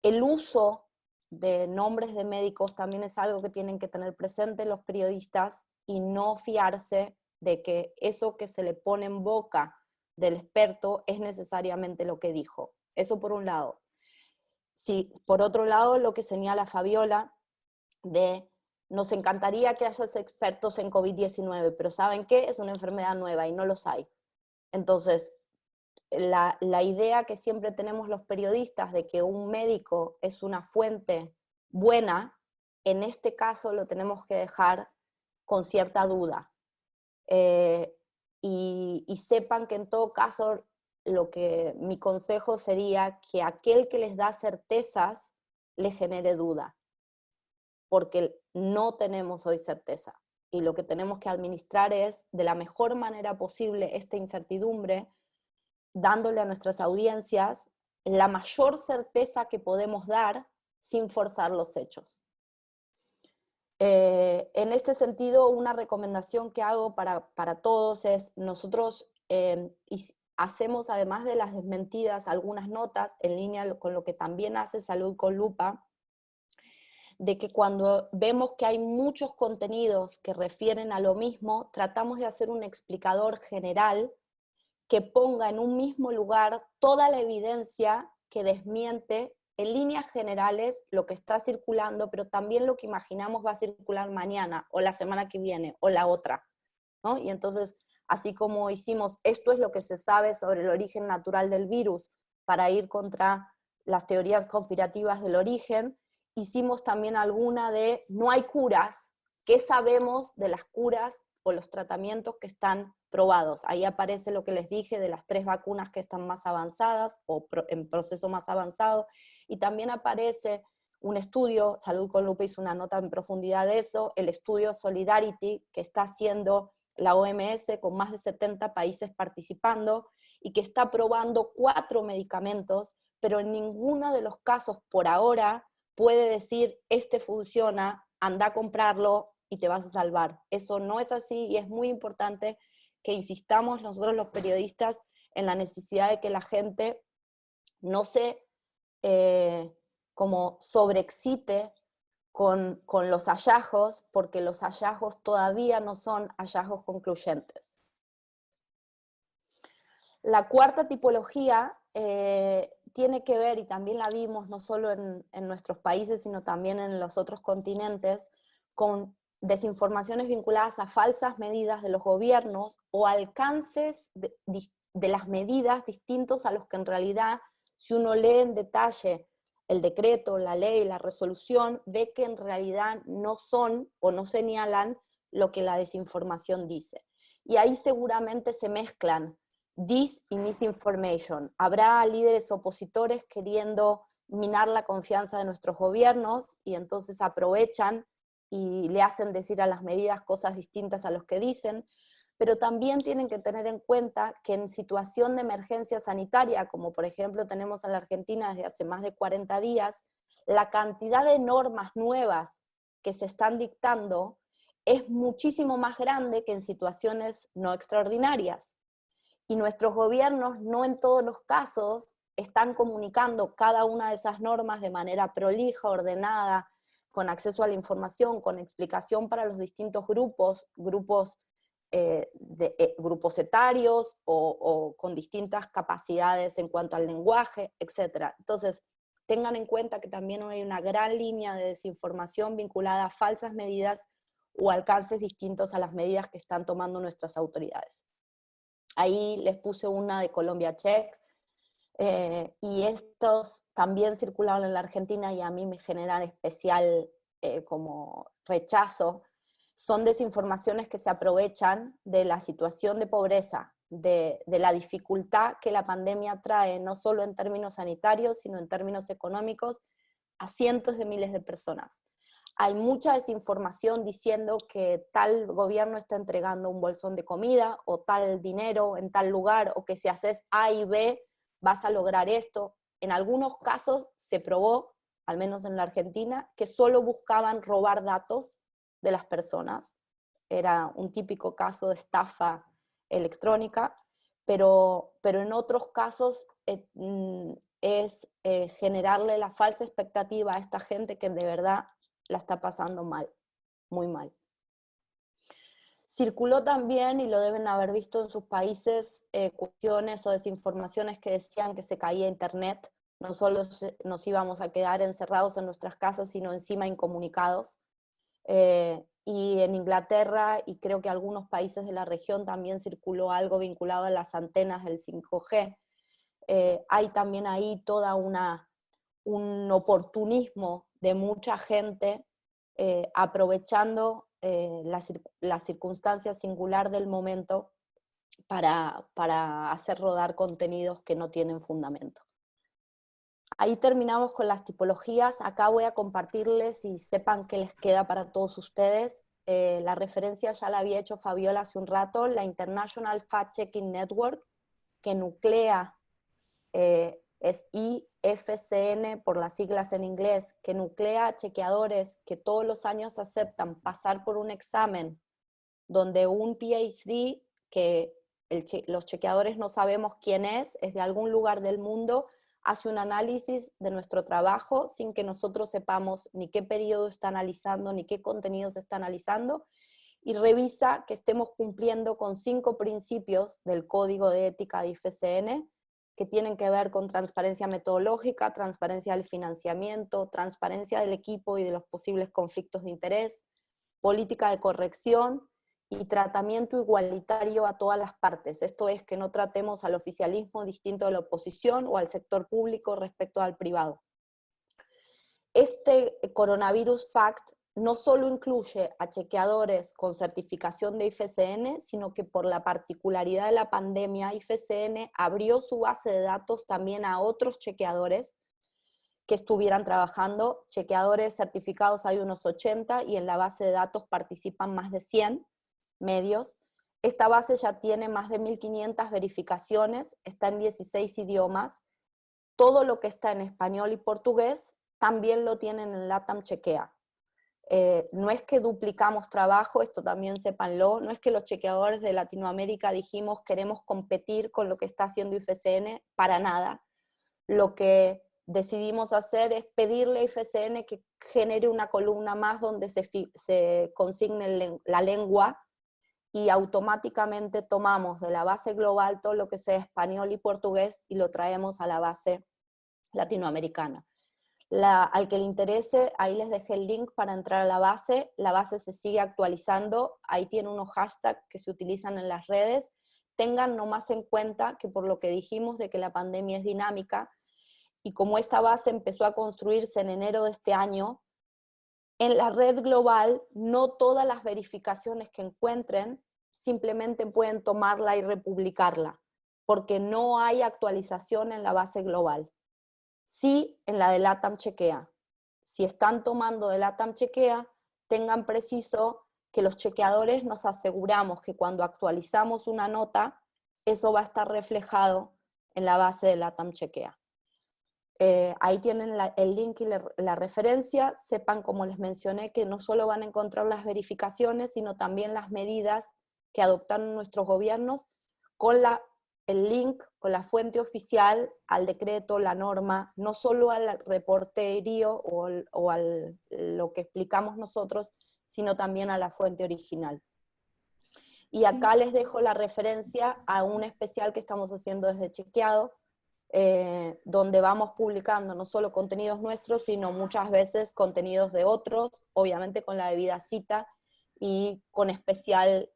El uso de nombres de médicos también es algo que tienen que tener presente los periodistas y no fiarse de que eso que se le pone en boca del experto es necesariamente lo que dijo. Eso por un lado. Sí, por otro lado, lo que señala Fabiola de nos encantaría que haya expertos en COVID-19, pero ¿saben qué? Es una enfermedad nueva y no los hay. Entonces, la idea que siempre tenemos los periodistas de que un médico es una fuente buena, en este caso lo tenemos que dejar con cierta duda. Y sepan que en todo caso mi consejo sería que aquel que les da certezas les genere duda, porque no tenemos hoy certeza. Y lo que tenemos que administrar es de la mejor manera posible esta incertidumbre, dándole a nuestras audiencias la mayor certeza que podemos dar sin forzar los hechos. En este sentido, una recomendación que hago para todos es, nosotros hacemos, además de las desmentidas, algunas notas en línea con lo que también hace Salud con Lupa, de que cuando vemos que hay muchos contenidos que refieren a lo mismo, tratamos de hacer un explicador general que ponga en un mismo lugar toda la evidencia que desmiente en líneas generales lo que está circulando, pero también lo que imaginamos va a circular mañana, o la semana que viene, o la otra, ¿no? Y entonces, así como hicimos, esto es lo que se sabe sobre el origen natural del virus, para ir contra las teorías conspirativas del origen, hicimos también alguna de no hay curas, ¿qué sabemos de las curas o los tratamientos que están probados? Ahí aparece lo que les dije de las 3 vacunas que están más avanzadas o en proceso más avanzado, y también aparece un estudio, Salud con Lupa hizo una nota en profundidad de eso, el estudio Solidarity que está haciendo la OMS con más de 70 países participando y que está probando 4 medicamentos, pero en ninguno de los casos por ahora puede decir, este funciona, anda a comprarlo y te vas a salvar. Eso no es así y es muy importante que insistamos nosotros los periodistas en la necesidad de que la gente no se como sobreexcite con los hallazgos, porque los hallazgos todavía no son hallazgos concluyentes. La cuarta tipología tiene que ver, y también la vimos no solo en nuestros países, sino también en los otros continentes, con desinformaciones vinculadas a falsas medidas de los gobiernos o alcances de las medidas distintos a los que en realidad, si uno lee en detalle el decreto, la ley, la resolución, ve que en realidad no son o no señalan lo que la desinformación dice. Y ahí seguramente se mezclan dis y misinformation. Habrá líderes opositores queriendo minar la confianza de nuestros gobiernos y entonces aprovechan y le hacen decir a las medidas cosas distintas a los que dicen, pero también tienen que tener en cuenta que en situación de emergencia sanitaria, como por ejemplo tenemos en la Argentina desde hace más de 40 días, la cantidad de normas nuevas que se están dictando es muchísimo más grande que en situaciones no extraordinarias. Y nuestros gobiernos no en todos los casos están comunicando cada una de esas normas de manera prolija, ordenada, con acceso a la información, con explicación para los distintos grupos etarios o con distintas capacidades en cuanto al lenguaje, etc. Entonces, tengan en cuenta que también hay una gran línea de desinformación vinculada a falsas medidas o alcances distintos a las medidas que están tomando nuestras autoridades. Ahí les puse una de Colombia Check, y estos también circularon en la Argentina y a mí me generan especial como rechazo. Son desinformaciones que se aprovechan de la situación de pobreza, de la dificultad que la pandemia trae, no solo en términos sanitarios, sino en términos económicos, a cientos de miles de personas. Hay mucha desinformación diciendo que tal gobierno está entregando un bolsón de comida, o tal dinero en tal lugar, o que si haces A y B vas a lograr esto. En algunos casos se probó, al menos en la Argentina, que solo buscaban robar datos de las personas. Era un típico caso de estafa electrónica, pero en otros casos es generarle la falsa expectativa a esta gente que de verdad la está pasando mal, muy mal. Circuló también, y lo deben haber visto en sus países, cuestiones o desinformaciones que decían que se caía internet, no solo nos íbamos a quedar encerrados en nuestras casas, sino encima incomunicados. Y en Inglaterra, y creo que algunos países de la región, también circuló algo vinculado a las antenas del 5G. Hay también ahí toda un oportunismo de mucha gente aprovechando la circunstancia singular del momento para hacer rodar contenidos que no tienen fundamento. Ahí terminamos con las tipologías. Acá voy a compartirles y sepan qué les queda para todos ustedes. La referencia ya la había hecho Fabiola hace un rato, la International Fact Checking Network, que nuclea, es IFCN por las siglas en inglés, que nuclea a chequeadores que todos los años aceptan pasar por un examen donde un PhD, que los chequeadores no sabemos quién es de algún lugar del mundo, hace un análisis de nuestro trabajo sin que nosotros sepamos ni qué periodo está analizando, ni qué contenido se está analizando, y revisa que estemos cumpliendo con 5 principios del Código de Ética de IFCN, que tienen que ver con transparencia metodológica, transparencia del financiamiento, transparencia del equipo y de los posibles conflictos de interés, política de corrección y tratamiento igualitario a todas las partes. Esto es, que no tratemos al oficialismo distinto de la oposición o al sector público respecto al privado. Este Coronavirus Fact no solo incluye a chequeadores con certificación de IFCN, sino que por la particularidad de la pandemia, IFCN abrió su base de datos también a otros chequeadores que estuvieran trabajando. Chequeadores certificados hay unos 80 y en la base de datos participan más de 100 medios. Esta base ya tiene más de 1.500 verificaciones, está en 16 idiomas. Todo lo que está en español y portugués también lo tienen en LATAM Chequea. No es que duplicamos trabajo, esto también sépanlo, no es que los chequeadores de Latinoamérica dijimos queremos competir con lo que está haciendo IFCN, para nada. Lo que decidimos hacer es pedirle a IFCN que genere una columna más donde se consigne la lengua, y automáticamente tomamos de la base global todo lo que sea español y portugués y lo traemos a la base latinoamericana. Al que le interese, ahí les dejé el link para entrar a la base se sigue actualizando, ahí tiene unos hashtags que se utilizan en las redes. Tengan nomás en cuenta que por lo que dijimos de que la pandemia es dinámica, y como esta base empezó a construirse en enero de este año, en la red global no todas las verificaciones que encuentren simplemente pueden tomarla y republicarla, porque no hay actualización en la base global. Sí, en la de LATAM Chequea. Si están tomando de LATAM Chequea, tengan preciso que los chequeadores nos aseguramos que cuando actualizamos una nota, eso va a estar reflejado en la base de LATAM Chequea. Ahí tienen el link y la referencia. Sepan, como les mencioné, que no solo van a encontrar las verificaciones, sino también las medidas que adoptaron nuestros gobiernos con el link, con la fuente oficial al decreto, la norma, no solo al reporterío o lo que explicamos nosotros, sino también a la fuente original. Y acá les dejo la referencia a un especial que estamos haciendo desde Chequeado, donde vamos publicando no solo contenidos nuestros, sino muchas veces contenidos de otros, obviamente con la debida cita y con especial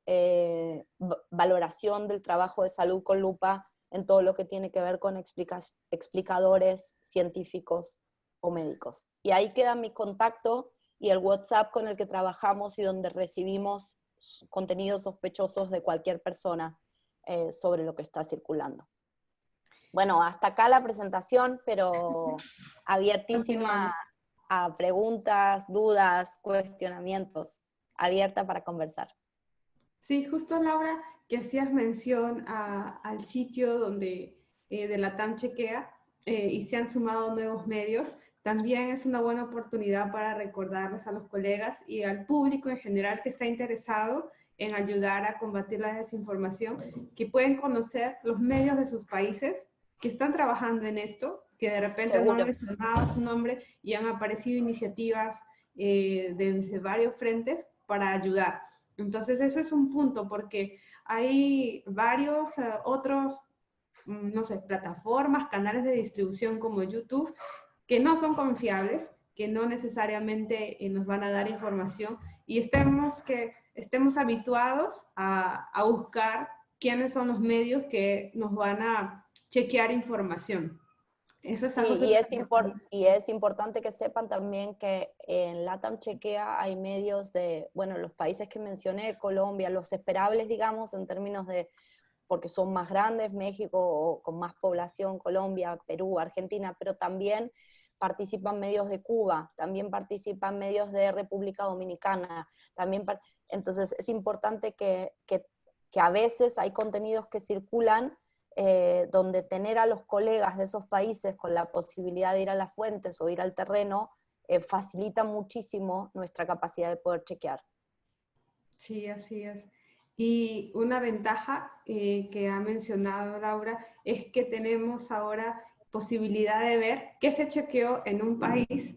valoración del trabajo de Salud con Lupa en todo lo que tiene que ver con explicadores científicos o médicos. Y ahí queda mi contacto y el WhatsApp con el que trabajamos y donde recibimos contenidos sospechosos de cualquier persona sobre lo que está circulando. Bueno, hasta acá la presentación, pero abiertísima a preguntas, dudas, cuestionamientos, abierta para conversar. Sí, justo Laura, que hacías mención al sitio donde de LATAM Chequea y se han sumado nuevos medios, también es una buena oportunidad para recordarles a los colegas y al público en general que está interesado en ayudar a combatir la desinformación, que pueden conocer los medios de sus países que están trabajando en esto, que de repente no les sonaba su nombre y han aparecido iniciativas desde varios frentes para ayudar. Entonces, ese es un punto, porque hay varios otros, no sé, plataformas, canales de distribución como YouTube, que no son confiables, que no necesariamente nos van a dar información, y estemos habituados a buscar quiénes son los medios que nos van a chequear información. Eso es algo sí, y es importante que sepan también que en LATAM Chequea hay medios de, bueno, los países que mencioné, Colombia, los esperables, digamos, en términos de, porque son más grandes, México o con más población, Colombia, Perú, Argentina, pero también participan medios de Cuba, también participan medios de República Dominicana, entonces es importante que a veces hay contenidos que circulan donde tener a los colegas de esos países con la posibilidad de ir a las fuentes o ir al terreno facilita muchísimo nuestra capacidad de poder chequear. Sí, así es. Y una ventaja que ha mencionado Laura es que tenemos ahora posibilidad de ver qué se chequeó en un país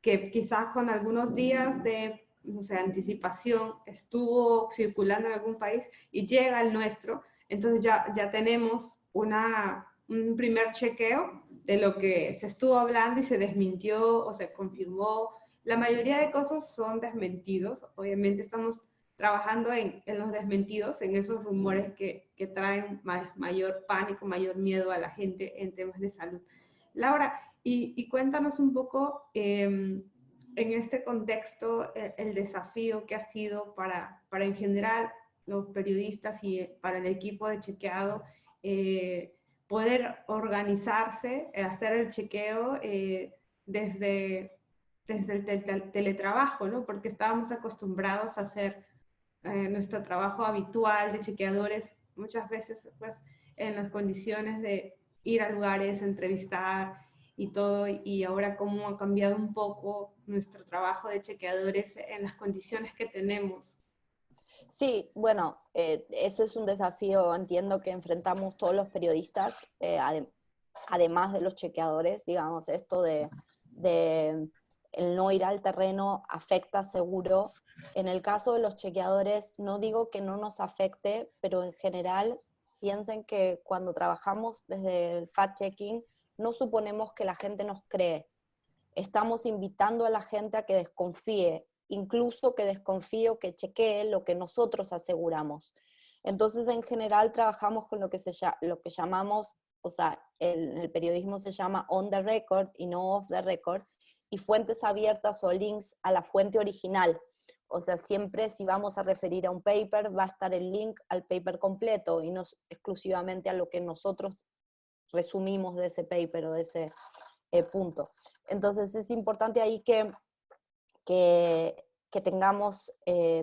que quizás con algunos días de, no sé, anticipación estuvo circulando en algún país y llega al nuestro. Entonces ya tenemos un primer chequeo de lo que se estuvo hablando y se desmintió o se confirmó. La mayoría de cosas son desmentidos. Obviamente estamos trabajando en los desmentidos, en esos rumores que traen mayor pánico, mayor miedo a la gente en temas de salud. Laura, y cuéntanos un poco en este contexto el desafío que ha sido para en general los periodistas y para el equipo de chequeado poder organizarse, hacer el chequeo desde el teletrabajo, ¿no? Porque estábamos acostumbrados a hacer nuestro trabajo habitual de chequeadores, muchas veces pues en las condiciones de ir a lugares, entrevistar y todo, y ahora cómo ha cambiado un poco nuestro trabajo de chequeadores en las condiciones que tenemos. Sí, bueno, ese es un desafío, entiendo, que enfrentamos todos los periodistas, además de los chequeadores, digamos, esto de el no ir al terreno afecta seguro. En el caso de los chequeadores, no digo que no nos afecte, pero en general piensen que cuando trabajamos desde el fact-checking, no suponemos que la gente nos cree. Estamos invitando a la gente a que desconfíe, incluso que desconfíe o que chequee lo que nosotros aseguramos. Entonces, en general, trabajamos con lo que llamamos, o sea, en el periodismo se llama on the record y no off the record, y fuentes abiertas o links a la fuente original. O sea, siempre si vamos a referir a un paper, va a estar el link al paper completo y no exclusivamente a lo que nosotros resumimos de ese paper o de ese punto. Entonces es importante ahí que tengamos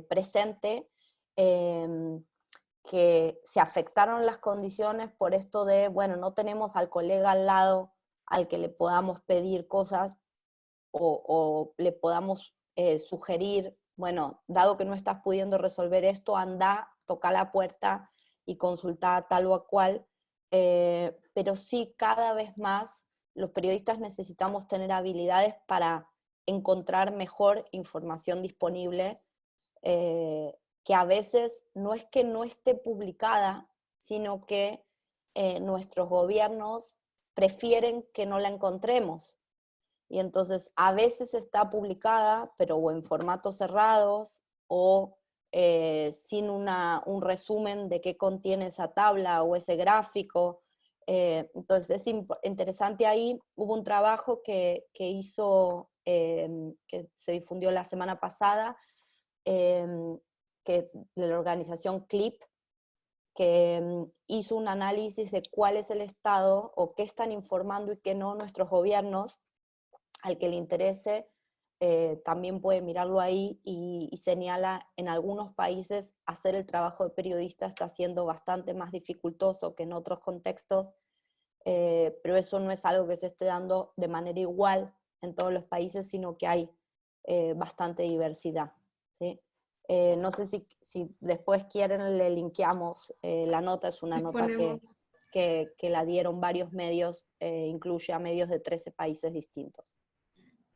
presente que se afectaron las condiciones por esto de, bueno, no tenemos al colega al lado al que le podamos pedir cosas o le podamos sugerir, bueno, dado que no estás pudiendo resolver esto, anda, toca la puerta y consulta tal o cual, pero sí cada vez más los periodistas necesitamos tener habilidades para encontrar mejor información disponible, que a veces no es que no esté publicada, sino que nuestros gobiernos prefieren que no la encontremos. Y entonces a veces está publicada, pero o en formatos cerrados o sin un resumen de qué contiene esa tabla o ese gráfico. Entonces es interesante ahí. Hubo un trabajo que hizo, que se difundió la semana pasada, que, de la organización CLIP, que hizo un análisis de cuál es el estado o qué están informando y qué no nuestros gobiernos. Al que le interese, también puede mirarlo ahí y señala en algunos países hacer el trabajo de periodista está siendo bastante más dificultoso que en otros contextos, pero eso no es algo que se esté dando de manera igual en todos los países, sino que hay bastante diversidad, ¿sí? No sé si después quieren, le linkeamos la nota, es una Les nota ponemos, que la dieron varios medios, incluye a medios de 13 países distintos.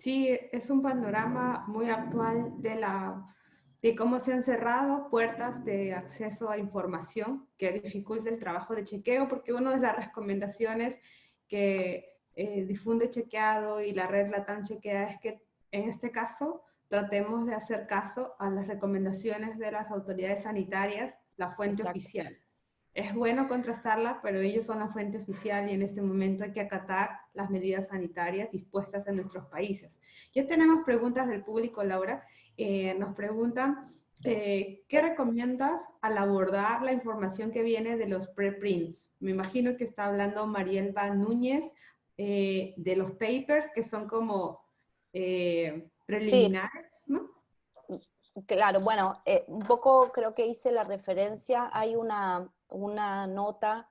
sí, es un panorama muy actual de cómo se han cerrado puertas de acceso a información que dificulta el trabajo de chequeo, porque una de las recomendaciones que difunde Chequeado y la red Latam Chequea es que en este caso tratemos de hacer caso a las recomendaciones de las autoridades sanitarias, la fuente Exacto. oficial. Es bueno contrastarla, pero ellos son la fuente oficial y en este momento hay que acatar las medidas sanitarias dispuestas en nuestros países. Ya tenemos preguntas del público, Laura. Nos preguntan, ¿qué recomiendas al abordar la información que viene de los preprints? Me imagino que está hablando Marielba Núñez de los papers que son como Sí, preliminares, ¿no? claro, bueno, un poco creo que hice la referencia, hay una nota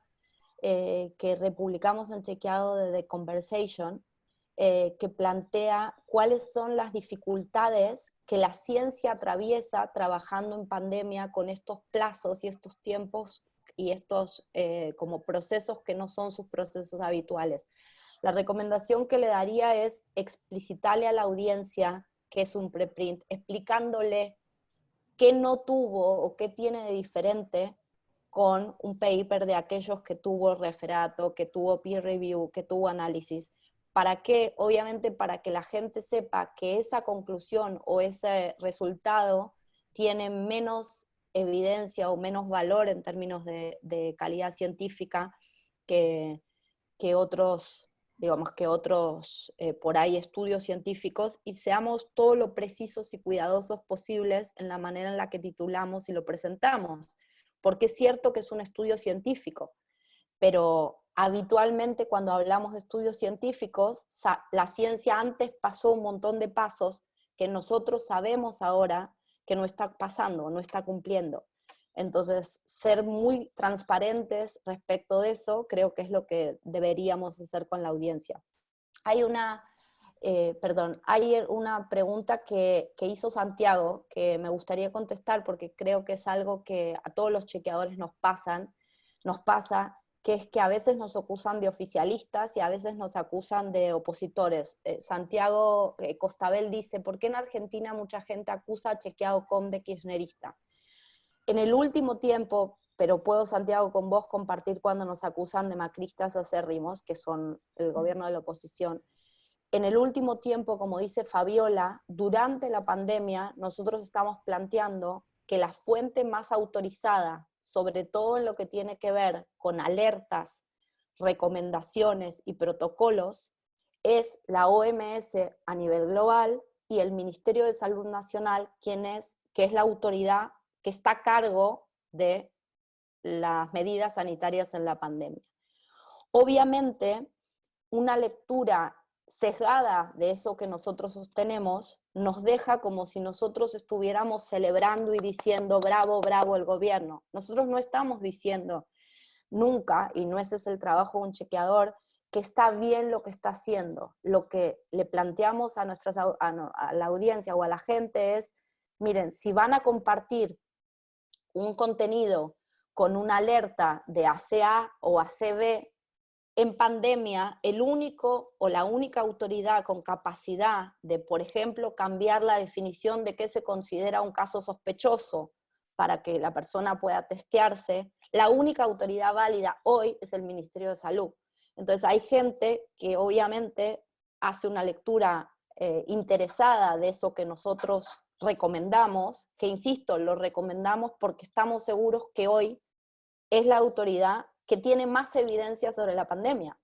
que republicamos en Chequeado de The Conversation, que plantea cuáles son las dificultades que la ciencia atraviesa trabajando en pandemia con estos plazos y estos tiempos y estos como procesos que no son sus procesos habituales. La recomendación que le daría es explicitarle a la audiencia que es un preprint, explicándole qué no tuvo o qué tiene de diferente con un paper de aquellos que tuvo referato, que tuvo peer review, que tuvo análisis. ¿Para qué? Obviamente para que la gente sepa que esa conclusión o ese resultado tiene menos evidencia o menos valor en términos de calidad científica que, que otros, digamos, que otros por ahí estudios científicos, y seamos todo lo precisos y cuidadosos posibles en la manera en la que titulamos y lo presentamos. Porque es cierto que es un estudio científico, pero habitualmente cuando hablamos de estudios científicos, la ciencia antes pasó un montón de pasos que nosotros sabemos ahora que no está pasando, no está cumpliendo. Entonces, ser muy transparentes respecto de eso, creo que es lo que deberíamos hacer con la audiencia. Hay hay una pregunta que hizo Santiago que me gustaría contestar porque creo que es algo que a todos los chequeadores nos pasa, que es que a veces nos acusan de oficialistas y a veces nos acusan de opositores. Santiago Costabel dice, ¿por qué en Argentina mucha gente acusa a Chequeado.com de kirchnerista? En el último tiempo, pero puedo, Santiago, con vos compartir cuando nos acusan de macristas acérrimos, que son el gobierno de la oposición. En el último tiempo, como dice Fabiola, durante la pandemia nosotros estamos planteando que la fuente más autorizada, sobre todo en lo que tiene que ver con alertas, recomendaciones y protocolos, es la OMS a nivel global y el Ministerio de Salud Nacional, que es la autoridad que está a cargo de las medidas sanitarias en la pandemia. Obviamente, una lectura sesgada de eso que nosotros sostenemos nos deja como si nosotros estuviéramos celebrando y diciendo bravo, bravo el gobierno. Nosotros no estamos diciendo nunca, y no ese es el trabajo de un chequeador, que está bien lo que está haciendo. Lo que le planteamos a la audiencia o a la gente es, miren, si van a compartir un contenido con una alerta de ACA o ACB, en pandemia, el único o la única autoridad con capacidad de, por ejemplo, cambiar la definición de qué se considera un caso sospechoso para que la persona pueda testearse, la única autoridad válida hoy es el Ministerio de Salud. Entonces hay gente que obviamente hace una lectura interesada de eso que nosotros recomendamos, que insisto, lo recomendamos porque estamos seguros que hoy es la autoridad que tiene más evidencia sobre la pandemia.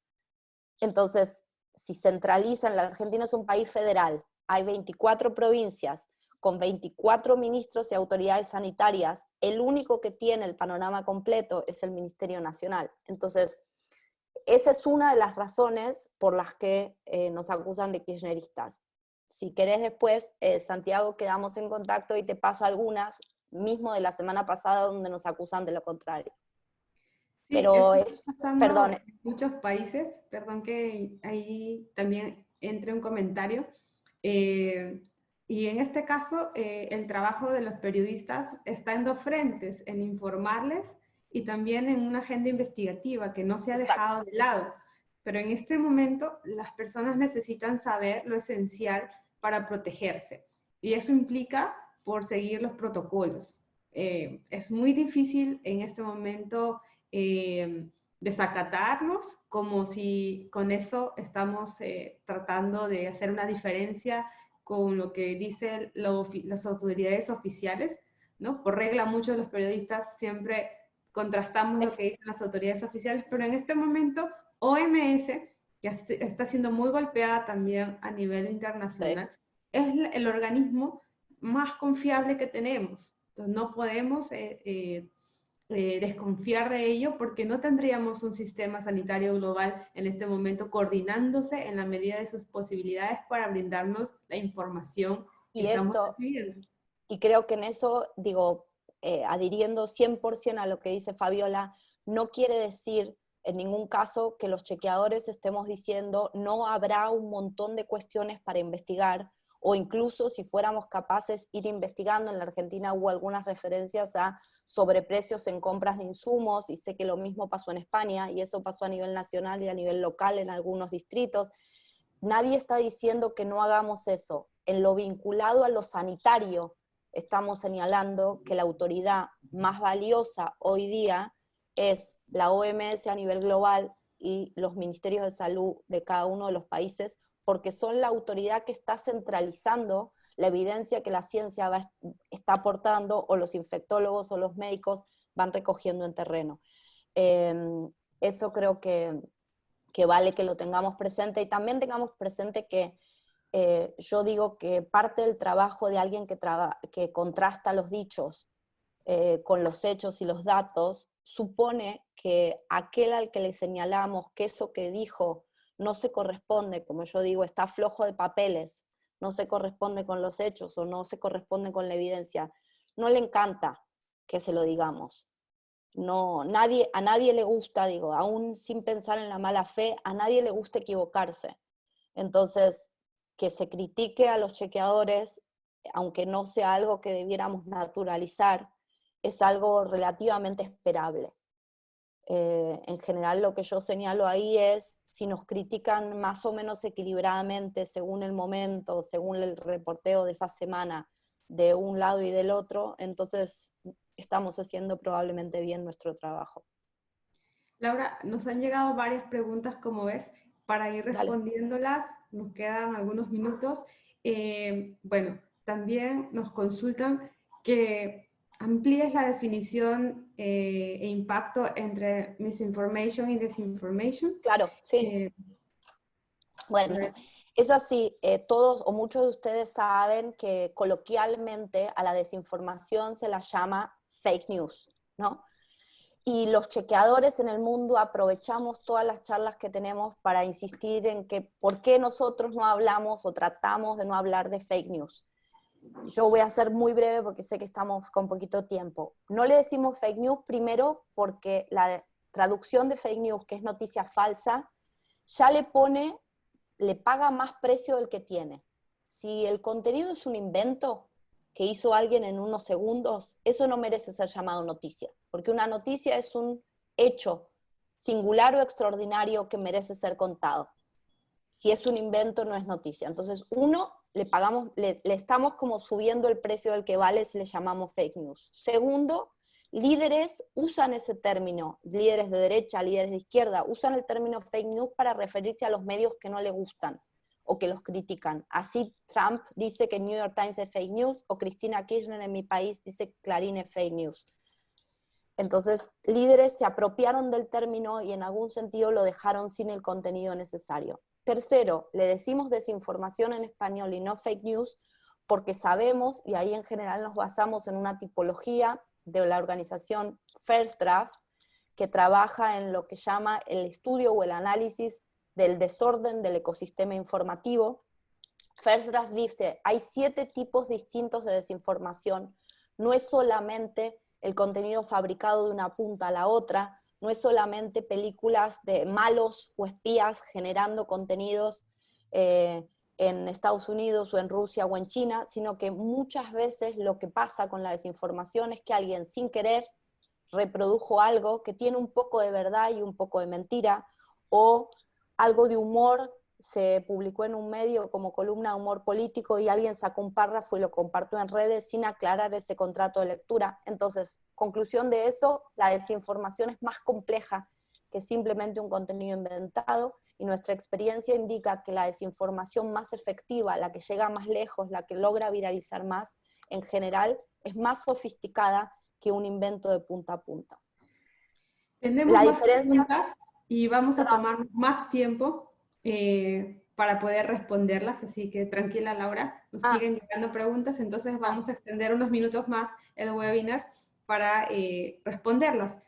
Entonces, si centralizan, la Argentina es un país federal, hay 24 provincias con 24 ministros y autoridades sanitarias, el único que tiene el panorama completo es el Ministerio Nacional. Entonces, esa es una de las razones por las que nos acusan de kirchneristas. Si querés después, Santiago, quedamos en contacto y te paso algunas, mismo de la semana pasada, donde nos acusan de lo contrario. Sí, Pero eso es, está pasando perdón, en muchos países, perdón que ahí también entre un comentario. eh, y en este caso, el trabajo de los periodistas está en dos frentes, en informarles y también en una agenda investigativa que no se ha exacto. dejado de lado. Pero en este momento las personas necesitan saber lo esencial para protegerse. Y eso implica por seguir los protocolos. Es muy difícil en este momento desacatarnos, como si con eso estamos tratando de hacer una diferencia con lo que dicen las autoridades oficiales, ¿no? Por regla, muchos de los periodistas siempre contrastamos lo que dicen las autoridades oficiales, pero en este momento OMS, que está siendo muy golpeada también a nivel Sí. internacional, es el organismo más confiable que tenemos. Entonces no podemos desconfiar de ello porque no tendríamos un sistema sanitario global en este momento coordinándose en la medida de sus posibilidades para brindarnos la información que Y estamos esto, recibiendo. y creo que en eso, digo, adhiriendo 100% a lo que dice Fabiola, no quiere decir en ningún caso que los chequeadores estemos diciendo no habrá un montón de cuestiones para investigar, o incluso si fuéramos capaces ir investigando. En la Argentina hubo algunas referencias a sobreprecios en compras de insumos, y sé que lo mismo pasó en España, y eso pasó a nivel nacional y a nivel local en algunos distritos. Nadie está diciendo que no hagamos eso. En lo vinculado a lo sanitario, estamos señalando que la autoridad más valiosa hoy día es la OMS a nivel global y los ministerios de salud de cada uno de los países, porque son la autoridad que está centralizando la evidencia que la ciencia está aportando, o los infectólogos o los médicos van recogiendo en terreno. Eh, Eso creo que vale que lo tengamos presente, y también tengamos presente que yo digo que parte del trabajo de alguien que contrasta los dichos con los hechos y los datos supone que aquel al que le señalamos que eso que dijo no se corresponde, como yo digo, está flojo de papeles, no se corresponde con los hechos o no se corresponde con la evidencia, no le encanta que se lo digamos. No, a nadie le gusta, digo, aún sin pensar en la mala fe, a nadie le gusta equivocarse. Entonces, que se critique a los chequeadores, aunque no sea algo que debiéramos naturalizar, es algo relativamente esperable. En general lo que yo señalo ahí es, si nos critican más o menos equilibradamente según el momento, según el reporteo de esa semana, de un lado y del otro, entonces estamos haciendo probablemente bien nuestro trabajo. Laura, nos han llegado varias preguntas, como ves, para ir Dale. respondiéndolas, nos quedan algunos minutos. Bueno, también nos consultan que amplíes la definición e impacto entre misinformation y disinformation. Claro, sí. Eh, a Bueno, ver, es así, todos o muchos de ustedes saben que coloquialmente a la desinformación se la llama fake news, ¿no? Y los chequeadores en el mundo aprovechamos todas las charlas que tenemos para insistir en que por qué nosotros no hablamos o tratamos de no hablar de fake news. Yo voy a ser muy breve porque sé que estamos con poquito tiempo. No le decimos fake news primero porque la traducción de fake news, que es noticia falsa, ya le paga más precio del que tiene. Si el contenido es un invento que hizo alguien en unos segundos, eso no merece ser llamado noticia, porque una noticia es un hecho singular o extraordinario que merece ser contado. Si es un invento, no es noticia. Entonces, uno, le estamos como subiendo el precio del que vale si le llamamos fake news. Segundo, líderes usan ese término, líderes de derecha, líderes de izquierda, usan el término fake news para referirse a los medios que no le gustan o que los critican. Así Trump dice que New York Times es fake news, o Cristina Kirchner en mi país dice que Clarín es fake news. Entonces, líderes se apropiaron del término y en algún sentido lo dejaron sin el contenido necesario. Tercero, le decimos desinformación en español y no fake news porque sabemos, y ahí en general nos basamos en una tipología de la organización First Draft, que trabaja en lo que llama el estudio o el análisis del desorden del ecosistema informativo. First Draft dice, hay 7 tipos distintos de desinformación, no es solamente el contenido fabricado de una punta a la otra, no es solamente películas de malos o espías generando contenidos en Estados Unidos o en Rusia o en China, sino que muchas veces lo que pasa con la desinformación es que alguien sin querer reprodujo algo que tiene un poco de verdad y un poco de mentira, o algo de humor se publicó en un medio como columna de humor político y alguien sacó un párrafo y lo compartió en redes sin aclarar ese contrato de lectura. Entonces, conclusión de eso, la desinformación es más compleja que simplemente un contenido inventado, y nuestra experiencia indica que la desinformación más efectiva, la que llega más lejos, la que logra viralizar más, en general es más sofisticada que un invento de punta a punta. tenemos La más diferencia, preguntas y vamos a perdón, tomar más tiempo para poder responderlas, así que tranquila Laura, nos siguen llegando preguntas, entonces vamos a extender unos minutos más el webinar para responderlas.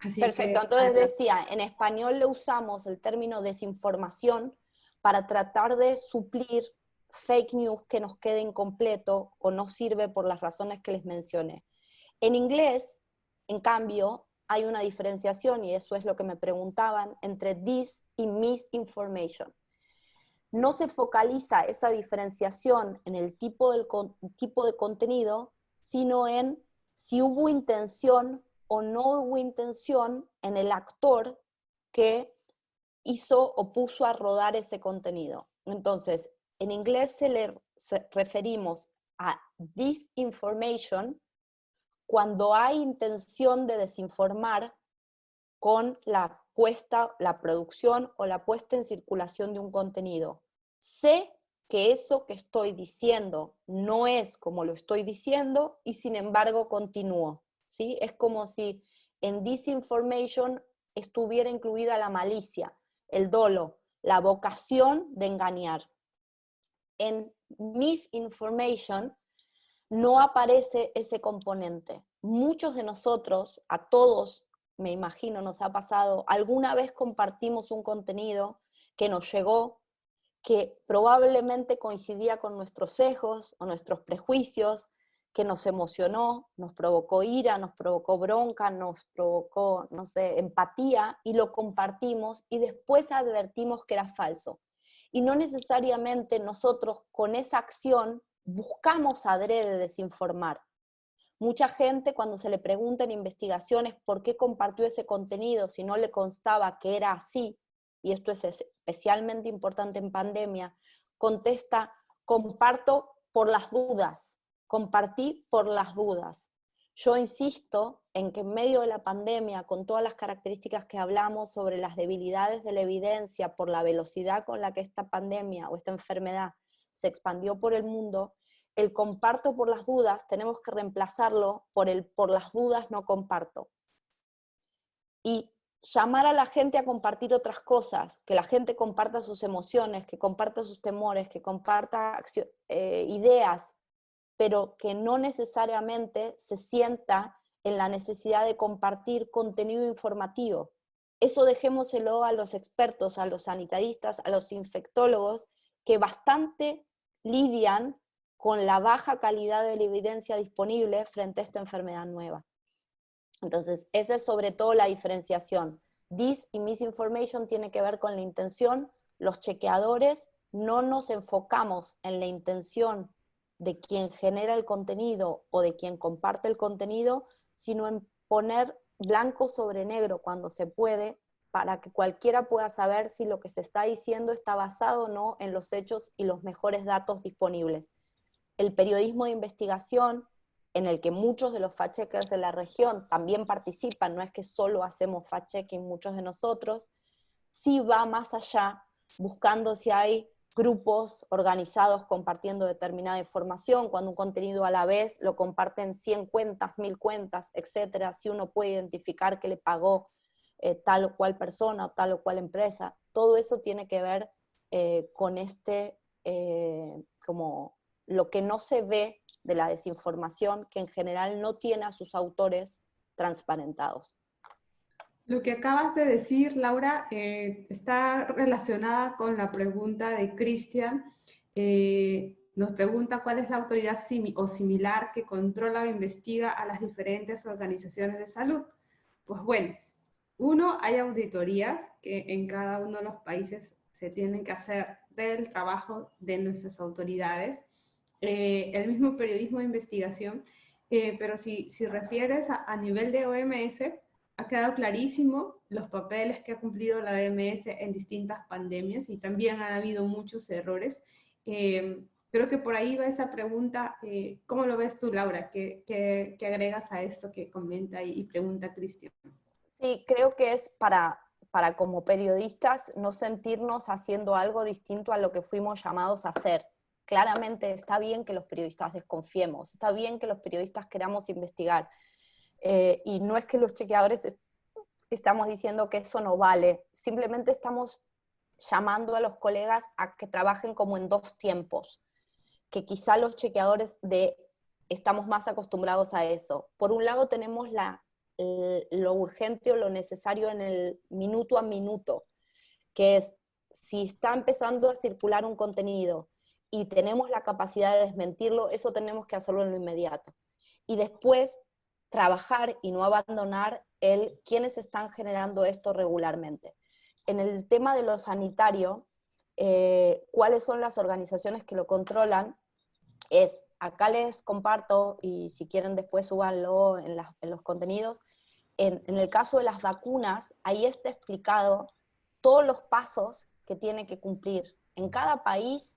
Así perfecto. que Entonces decía, en español le usamos el término desinformación para tratar de suplir fake news que nos quede incompleto o no sirve por las razones que les mencioné. En inglés, en cambio, hay una diferenciación, y eso es lo que me preguntaban, entre dis y misinformation. No se focaliza esa diferenciación en el tipo de contenido, sino en si hubo intención o no hubo intención en el actor que hizo o puso a rodar ese contenido. Entonces, en inglés referimos a disinformation cuando hay intención de desinformar con la producción o la puesta en circulación de un contenido. Sé que eso que estoy diciendo no es como lo estoy diciendo y sin embargo continúo, ¿sí? Es como si en disinformation estuviera incluida la malicia, el dolo, la vocación de engañar. En misinformation no aparece ese componente. Muchos de nosotros, a todos, me imagino, nos ha pasado, alguna vez compartimos un contenido que nos llegó, que probablemente coincidía con nuestros sesgos o nuestros prejuicios, que nos emocionó, nos provocó ira, nos provocó bronca, nos provocó, no sé, empatía, y lo compartimos y después advertimos que era falso. y no necesariamente nosotros con esa acción buscamos adrede desinformar. Mucha gente cuando se le pregunta en investigaciones por qué compartió ese contenido si no le constaba que era así, y esto es especialmente importante en pandemia, contesta, comparto por las dudas, compartí por las dudas. Yo insisto en que en medio de la pandemia, con todas las características que hablamos sobre las debilidades de la evidencia por la velocidad con la que esta pandemia o esta enfermedad se expandió por el mundo, el comparto por las dudas tenemos que reemplazarlo por el por las dudas no comparto. Y llamar a la gente a compartir otras cosas, que la gente comparta sus emociones, que comparta sus temores, que comparta ideas, pero que no necesariamente se sienta en la necesidad de compartir contenido informativo. Eso dejémoselo a los expertos, a los sanitaristas, a los infectólogos, que bastante lidian con la baja calidad de la evidencia disponible frente a esta enfermedad nueva. Entonces, esa es sobre todo la diferenciación. Dis y misinformation tiene que ver con la intención. Los chequeadores no nos enfocamos en la intención de quien genera el contenido o de quien comparte el contenido, sino en poner blanco sobre negro cuando se puede, para que cualquiera pueda saber si lo que se está diciendo está basado o no en los hechos y los mejores datos disponibles. El periodismo de investigación, en el que muchos de los fact-checkers de la región también participan, no es que solo hacemos fact-checking muchos de nosotros, sí va más allá, buscando si hay grupos organizados compartiendo determinada información, cuando un contenido a la vez lo comparten 100 cuentas, 1000 cuentas, etcétera, si uno puede identificar que le pagó tal o cual persona o tal o cual empresa, todo eso tiene que ver con como lo que no se ve de la desinformación, que en general no tiene a sus autores transparentados. Lo que acabas de decir, Laura, está relacionada con la pregunta de Cristian. Nos pregunta cuál es la autoridad o similar que controla o investiga a las diferentes organizaciones de salud. Pues bueno, hay auditorías que en cada uno de los países se tienen que hacer del trabajo de nuestras autoridades. El mismo periodismo de investigación, pero si refieres a nivel de OMS, ha quedado clarísimo los papeles que ha cumplido la OMS en distintas pandemias y también han habido muchos errores. Creo que por ahí va esa pregunta. ¿Cómo lo ves tú, Laura? ¿Qué agregas a esto que comenta y pregunta Cristian? Sí, creo que es para como periodistas no sentirnos haciendo algo distinto a lo que fuimos llamados a hacer. Claramente está bien que los periodistas desconfiemos, está bien que los periodistas queramos investigar, y no es que los chequeadores estamos diciendo que eso no vale, simplemente estamos llamando a los colegas a que trabajen como en dos tiempos, que quizá los chequeadores estamos más acostumbrados a eso. Por un lado tenemos lo urgente o lo necesario en el minuto a minuto, que es si está empezando a circular un contenido y tenemos la capacidad de desmentirlo, eso tenemos que hacerlo en lo inmediato. Y después trabajar y no abandonar quiénes están generando esto regularmente. En el tema de lo sanitario, cuáles son las organizaciones que lo controlan, acá les comparto, y si quieren después súbanlo en los contenidos, en el caso de las vacunas, ahí está explicado todos los pasos que tiene que cumplir. En cada país,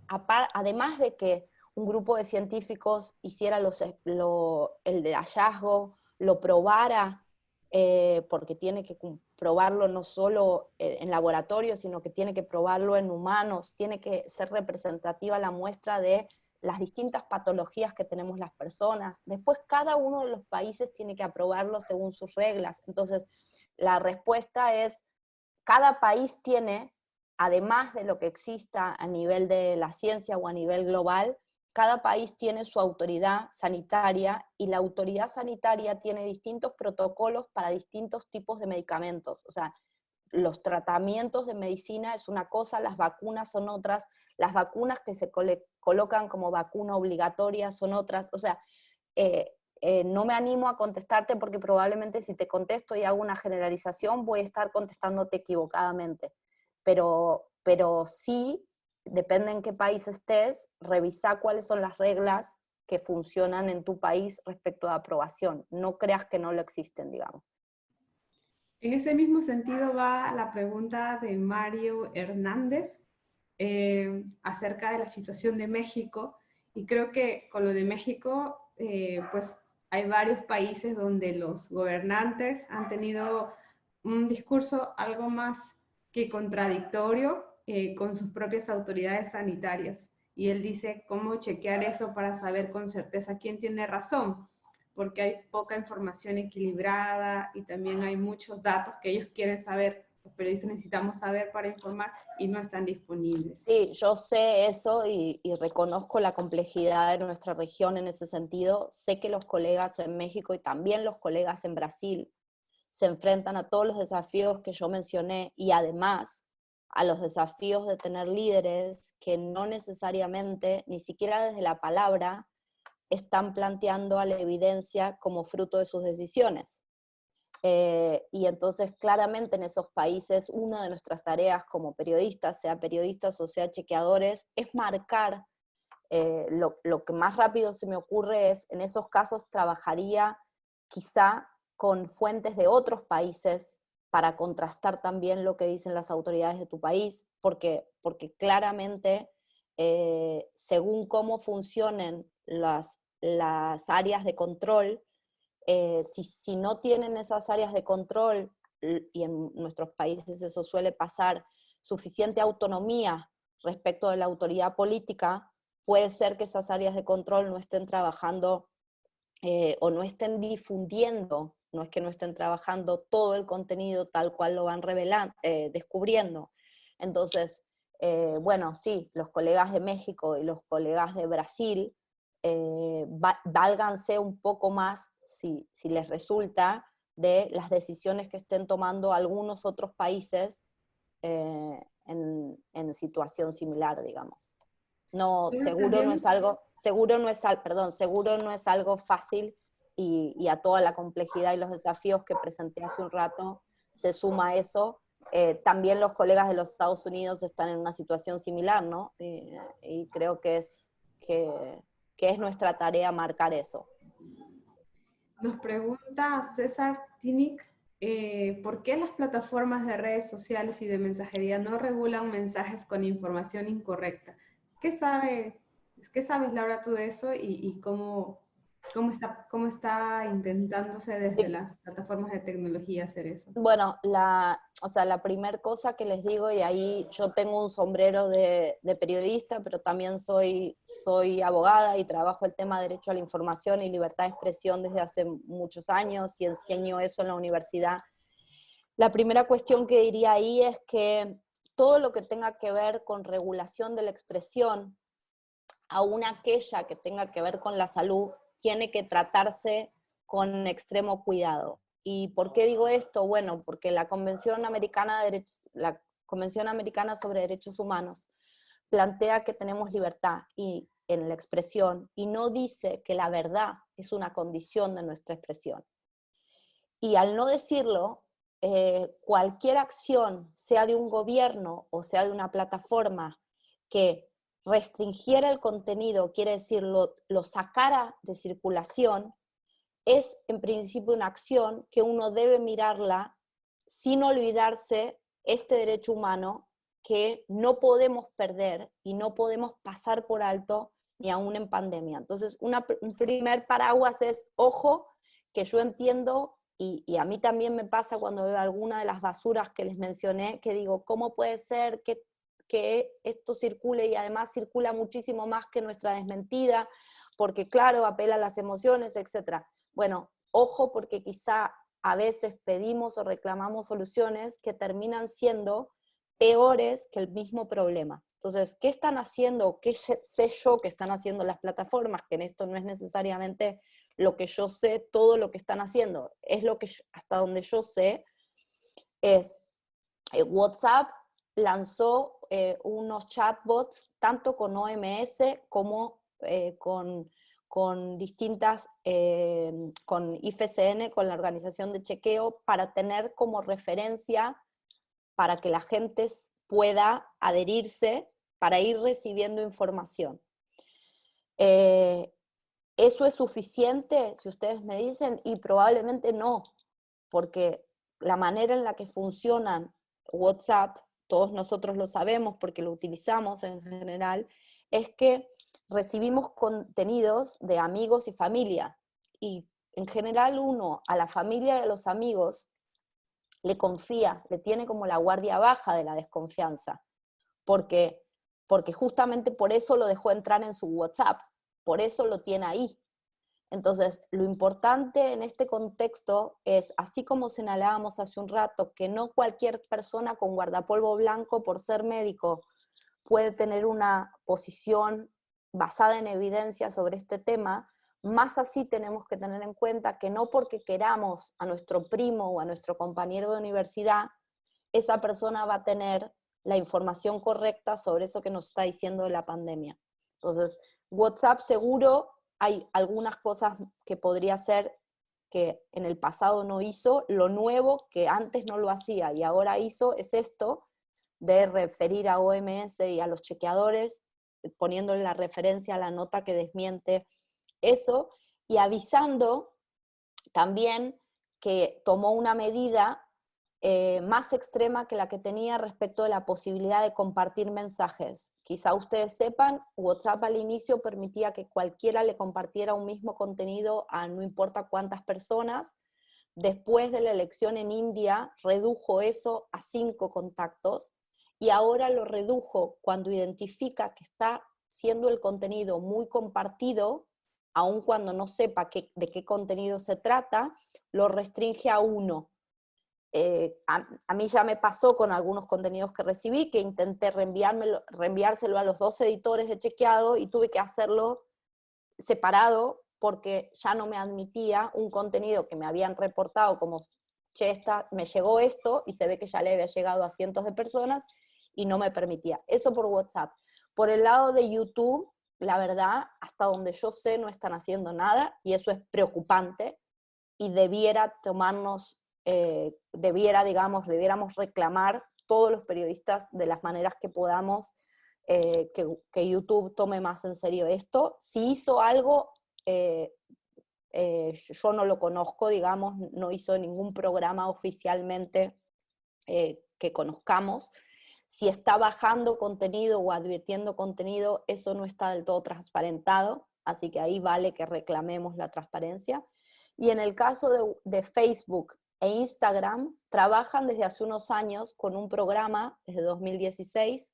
además de que un grupo de científicos hiciera el de hallazgo, lo probara, porque tiene que probarlo no solo en laboratorio, sino que tiene que probarlo en humanos, tiene que ser representativa la muestra de las distintas patologías que tenemos las personas. Después cada uno de los países tiene que aprobarlo según sus reglas. Entonces, la respuesta es, cada país tiene, además de lo que exista a nivel de la ciencia o a nivel global, cada país tiene su autoridad sanitaria y la autoridad sanitaria tiene distintos protocolos para distintos tipos de medicamentos. O sea, los tratamientos de medicina es una cosa, las vacunas son otras, las vacunas que se colocan como vacuna obligatoria son otras. O sea, no me animo a contestarte porque probablemente si te contesto y hago una generalización voy a estar contestándote equivocadamente. Pero pero sí, depende en qué país estés, revisa cuáles son las reglas que funcionan en tu país respecto a aprobación. No creas que no lo existen, digamos. En ese mismo sentido va la pregunta de Mario Hernández acerca de la situación de México. Y creo que con lo de México, pues hay varios países donde los gobernantes han tenido un discurso algo más que contradictorio con sus propias autoridades sanitarias. Y él dice cómo chequear eso para saber con certeza quién tiene razón, porque hay poca información equilibrada y también hay muchos datos que ellos quieren saber, los periodistas necesitamos saber para informar y no están disponibles. Sí, yo sé eso y reconozco la complejidad de nuestra región en ese sentido. Sé que los colegas en México y también los colegas en Brasil se enfrentan a todos los desafíos que yo mencioné y además a los desafíos de tener líderes que no necesariamente, ni siquiera desde la palabra, están planteando a la evidencia como fruto de sus decisiones. Y entonces claramente en esos países una de nuestras tareas como periodistas, sea periodistas o sea chequeadores, es marcar, lo que más rápido se me ocurre es, en esos casos trabajaría quizá con fuentes de otros países para contrastar también lo que dicen las autoridades de tu país, porque claramente, según cómo funcionen las áreas de control, si no tienen esas áreas de control, y en nuestros países eso suele pasar, suficiente autonomía respecto de la autoridad política, puede ser que esas áreas de control no estén trabajando o no estén difundiendo, no es que no estén trabajando todo el contenido tal cual lo van revelando, descubriendo. Entonces, bueno, sí, los colegas de México y los colegas de Brasil, válganse un poco más, si les resulta, de las decisiones que estén tomando algunos otros países en situación similar, digamos. No, seguro no es algo, seguro no es algo fácil y a toda la complejidad y los desafíos que presenté hace un rato se suma eso. También los colegas de los Estados Unidos están en una situación similar, ¿no? Y creo que es nuestra tarea marcar eso. Nos pregunta César Tinic, ¿por qué las plataformas de redes sociales y de mensajería no regulan mensajes con información incorrecta? ¿Qué sabe, qué sabes, Laura, tú de eso y cómo está intentándose desde las plataformas de tecnología hacer eso? Bueno, la primera cosa que les digo, y ahí yo tengo un sombrero de periodista, pero también soy abogada y trabajo el tema de derecho a la información y libertad de expresión desde hace muchos años y enseño eso en la universidad. La primera cuestión que diría ahí es que todo lo que tenga que ver con regulación de la expresión, aún aquella que tenga que ver con la salud, tiene que tratarse con extremo cuidado. ¿Y por qué digo esto? Bueno, porque la Convención Americana sobre Derechos Humanos plantea que tenemos libertad en la expresión y no dice que la verdad es una condición de nuestra expresión. Y al no decirlo, cualquier acción, sea de un gobierno o sea de una plataforma, que restringiera el contenido, quiere decir lo sacara de circulación, es en principio una acción que uno debe mirarla sin olvidarse este derecho humano que no podemos perder y no podemos pasar por alto ni aún en pandemia. Entonces, un primer paraguas es, ojo, que yo entiendo, y a mí también me pasa cuando veo alguna de las basuras que les mencioné, que digo, ¿cómo puede ser que esto circule y además circula muchísimo más que nuestra desmentida? Porque claro, apela a las emociones, etc. Bueno, ojo, porque quizá a veces pedimos o reclamamos soluciones que terminan siendo peores que el mismo problema. Entonces, ¿qué están haciendo? ¿Qué sé yo que están haciendo las plataformas? Que en esto no es necesariamente lo que yo sé, todo lo que están haciendo. Es lo que hasta donde yo sé, es WhatsApp lanzó unos chatbots, tanto con OMS como con distintas, con IFCN, con la organización de chequeo, para tener como referencia, para que la gente pueda adherirse para ir recibiendo información. ¿Eso es suficiente? Si ustedes me dicen, y probablemente no, porque la manera en la que funcionan WhatsApp, todos nosotros lo sabemos porque lo utilizamos en general, es que recibimos contenidos de amigos y familia, y en general uno a la familia y a los amigos le confía, le tiene como la guardia baja de la desconfianza, porque justamente por eso lo dejó entrar en su WhatsApp, por eso lo tiene ahí. Entonces, lo importante en este contexto es, así como señalábamos hace un rato, que no cualquier persona con guardapolvo blanco, por ser médico, puede tener una posición basada en evidencia sobre este tema, más así tenemos que tener en cuenta que no porque queramos a nuestro primo o a nuestro compañero de universidad, esa persona va a tener la información correcta sobre eso que nos está diciendo de la pandemia. Entonces, WhatsApp seguro hay algunas cosas que podría ser que en el pasado no hizo, lo nuevo que antes no lo hacía y ahora hizo es esto de referir a OMS y a los chequeadores, poniéndole la referencia a la nota que desmiente eso, y avisando también que tomó una medida más extrema que la que tenía respecto de la posibilidad de compartir mensajes. Quizá ustedes sepan, WhatsApp al inicio permitía que cualquiera le compartiera un mismo contenido a no importa cuántas personas. Después de la elección en India, redujo eso a 5 contactos, y ahora lo redujo cuando identifica que está siendo el contenido muy compartido, aun cuando no sepa de qué contenido se trata, lo restringe a 1. A mí ya me pasó con algunos contenidos que recibí, que intenté reenviárselo a los 2 editores de chequeado y tuve que hacerlo separado porque ya no me admitía un contenido que me habían reportado como, che, me llegó esto, y se ve que ya le había llegado a cientos de personas, y no me permitía. Eso por WhatsApp. Por el lado de YouTube, la verdad, hasta donde yo sé, no están haciendo nada, y eso es preocupante, y debiera tomarnos, debiéramos reclamar todos los periodistas de las maneras que podamos, que YouTube tome más en serio esto. Si hizo algo, yo no lo conozco, digamos, no hizo ningún programa oficialmente que conozcamos. Si está bajando contenido o advirtiendo contenido, eso no está del todo transparentado, así que ahí vale que reclamemos la transparencia. Y en el caso de Facebook e Instagram, trabajan desde hace unos años con un programa, desde 2016,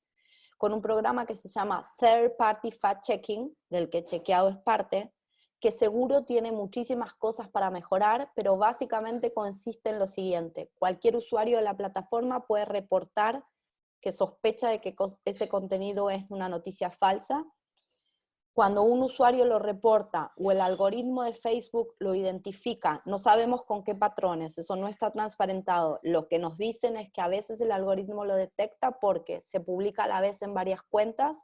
con un programa que se llama Third Party Fact Checking, del que Chequeado es parte, que seguro tiene muchísimas cosas para mejorar, pero básicamente consiste en lo siguiente: cualquier usuario de la plataforma puede reportar que sospecha de que ese contenido es una noticia falsa. Cuando un usuario lo reporta o el algoritmo de Facebook lo identifica, no sabemos con qué patrones, eso no está transparentado. Lo que nos dicen es que a veces el algoritmo lo detecta porque se publica a la vez en varias cuentas,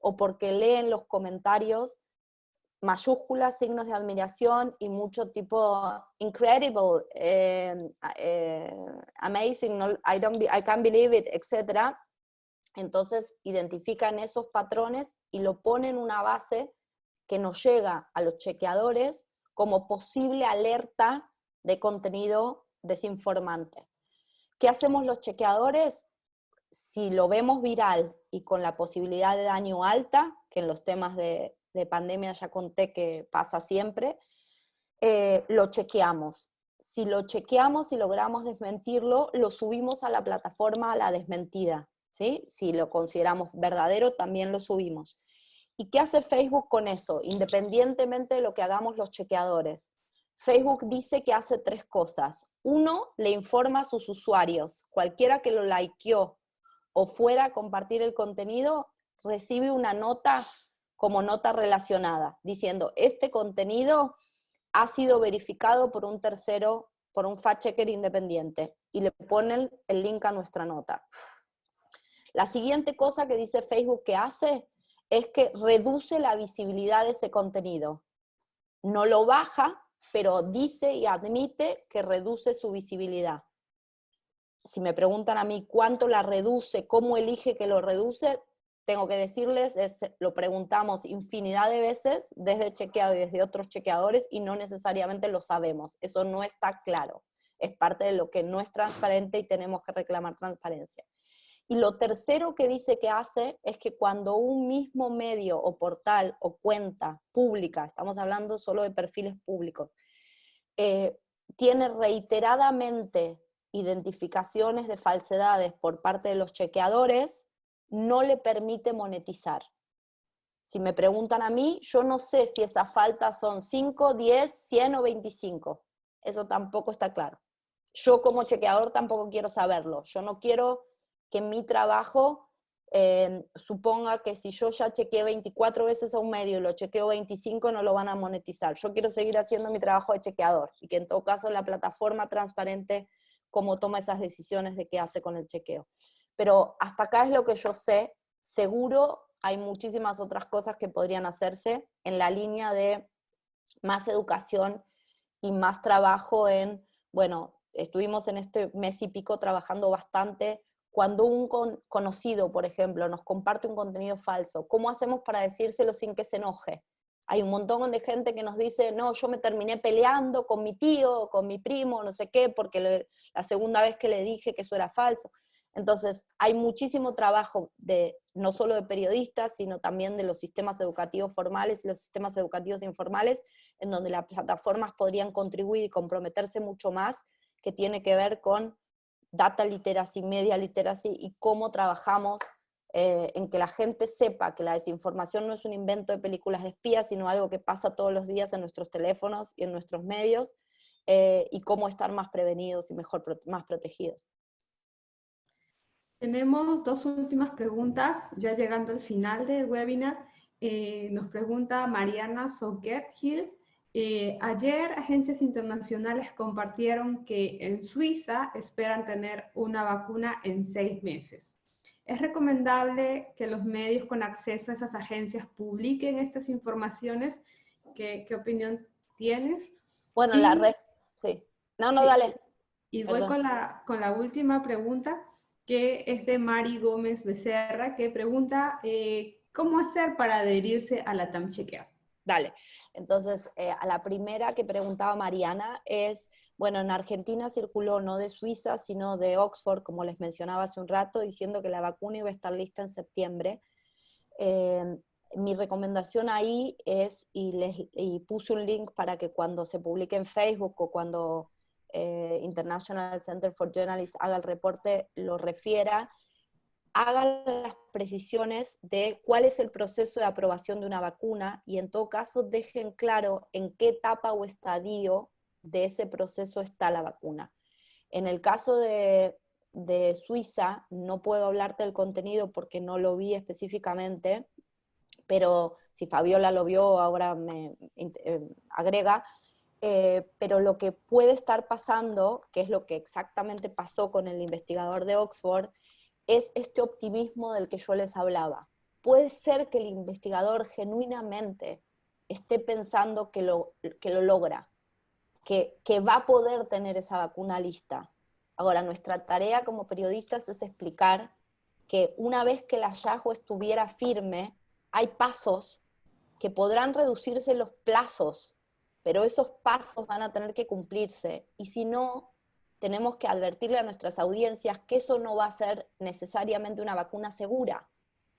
o porque leen los comentarios mayúsculas, signos de admiración y mucho tipo incredible, amazing, no, I can't believe it, etc. Entonces identifican esos patrones y lo ponen en una base que nos llega a los chequeadores como posible alerta de contenido desinformante. ¿Qué hacemos los chequeadores? Si lo vemos viral y con la posibilidad de daño alta, que en los temas de pandemia ya conté que pasa siempre, lo chequeamos. Si lo chequeamos y logramos desmentirlo, lo subimos a la plataforma a la desmentida, ¿sí? Si lo consideramos verdadero, también lo subimos. ¿Y qué hace Facebook con eso? Independientemente de lo que hagamos los chequeadores, Facebook dice que hace 3 cosas. 1, le informa a sus usuarios. Cualquiera que lo likeó o fuera a compartir el contenido, recibe una nota como nota relacionada, diciendo: este contenido ha sido verificado por un tercero, por un fact-checker independiente, y le ponen el link a nuestra nota. La siguiente cosa que dice Facebook que hace es que reduce la visibilidad de ese contenido. No lo baja, pero dice y admite que reduce su visibilidad. si me preguntan a mí cuánto la reduce, cómo elige que lo reduce, tengo que decirles, lo preguntamos infinidad de veces desde chequeado y desde otros chequeadores y no necesariamente lo sabemos. Eso no está claro. Es parte de lo que no es transparente y tenemos que reclamar transparencia. Y lo tercero que dice que hace es que cuando un mismo medio o portal o cuenta pública, estamos hablando solo de perfiles públicos, tiene reiteradamente identificaciones de falsedades por parte de los chequeadores, no le permite monetizar. Si me preguntan a mí, yo no sé si esas faltas son 5, 10, 100 o 25. Eso tampoco está claro. Yo como chequeador tampoco quiero saberlo. Yo no quiero que mi trabajo suponga que si yo ya chequeé 24 veces a un medio y lo chequeo 25, no lo van a monetizar. Yo quiero seguir haciendo mi trabajo de chequeador y que en todo caso la plataforma transparente cómo toma esas decisiones de qué hace con el chequeo. Pero hasta acá es lo que yo sé. Seguro hay muchísimas otras cosas que podrían hacerse en la línea de más educación y más trabajo en, bueno, estuvimos en este mes y pico trabajando bastante. Cuando un conocido, por ejemplo, nos comparte un contenido falso, ¿cómo hacemos para decírselo sin que se enoje? Hay un montón de gente que nos dice, no, yo me terminé peleando con mi tío, con mi primo, no sé qué, porque la segunda vez que le dije que eso era falso. Entonces, hay muchísimo trabajo no solo de periodistas, sino también de los sistemas educativos formales y los sistemas educativos informales, en donde las plataformas podrían contribuir y comprometerse mucho más, que tiene que ver con data literacy, media literacy, y cómo trabajamos en que la gente sepa que la desinformación no es un invento de películas de espías, sino algo que pasa todos los días en nuestros teléfonos y en nuestros medios, y cómo estar más prevenidos y más protegidos. Tenemos dos últimas preguntas, ya llegando al final del webinar. Nos pregunta Mariana Sogethill. Ayer agencias internacionales compartieron que en Suiza esperan tener una vacuna en 6 meses. ¿Es recomendable que los medios con acceso a esas agencias publiquen estas informaciones? ¿Qué opinión tienes? Bueno, sí. No, Sí, dale. y voy Perdón. con la última pregunta, que es de Mari Gómez Becerra, que pregunta ¿cómo hacer para adherirse a la TAM Chequea? Dale. Entonces, a la primera que preguntaba Mariana es, bueno, en Argentina circuló no de Suiza, sino de Oxford, como les mencionaba hace un rato, diciendo que la vacuna iba a estar lista en septiembre. Mi recomendación ahí es, y puse un link para que cuando se publique en Facebook o cuando International Center for Journalists haga el reporte, lo refiera, hagan las precisiones de cuál es el proceso de aprobación de una vacuna y en todo caso dejen claro en qué etapa o estadio de ese proceso está la vacuna. En el caso de Suiza, no puedo hablarte del contenido porque no lo vi específicamente, pero si Fabiola lo vio, ahora me agrega, pero lo que puede estar pasando, que es lo que exactamente pasó con el investigador de Oxford, es este optimismo del que yo les hablaba. Puede ser que el investigador genuinamente esté pensando que lo logra, que va a poder tener esa vacuna lista. Ahora, nuestra tarea como periodistas es explicar que una vez que el hallazgo estuviera firme, hay pasos que podrán reducirse los plazos, pero esos pasos van a tener que cumplirse. Y si no, tenemos que advertirle a nuestras audiencias que eso no va a ser necesariamente una vacuna segura,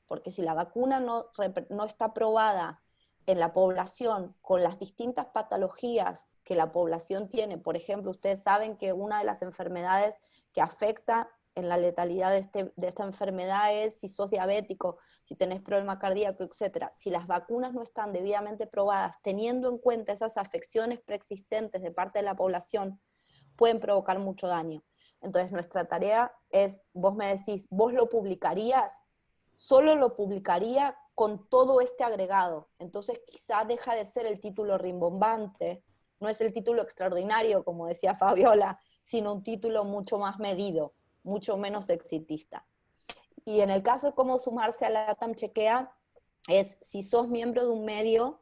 porque si la vacuna no está probada en la población con las distintas patologías que la población tiene, por ejemplo, ustedes saben que una de las enfermedades que afecta en la letalidad de esta enfermedad es si sos diabético, si tenés problema cardíaco, etc. Si las vacunas no están debidamente probadas, teniendo en cuenta esas afecciones preexistentes de parte de la población, pueden provocar mucho daño. Entonces nuestra tarea es, vos me decís, ¿vos lo publicarías? Solo lo publicaría con todo este agregado. Entonces quizá deja de ser el título rimbombante, no es el título extraordinario, como decía Fabiola, sino un título mucho más medido, mucho menos exitista. Y en el caso de cómo sumarse a la TAM Chequea, es si sos miembro de un medio,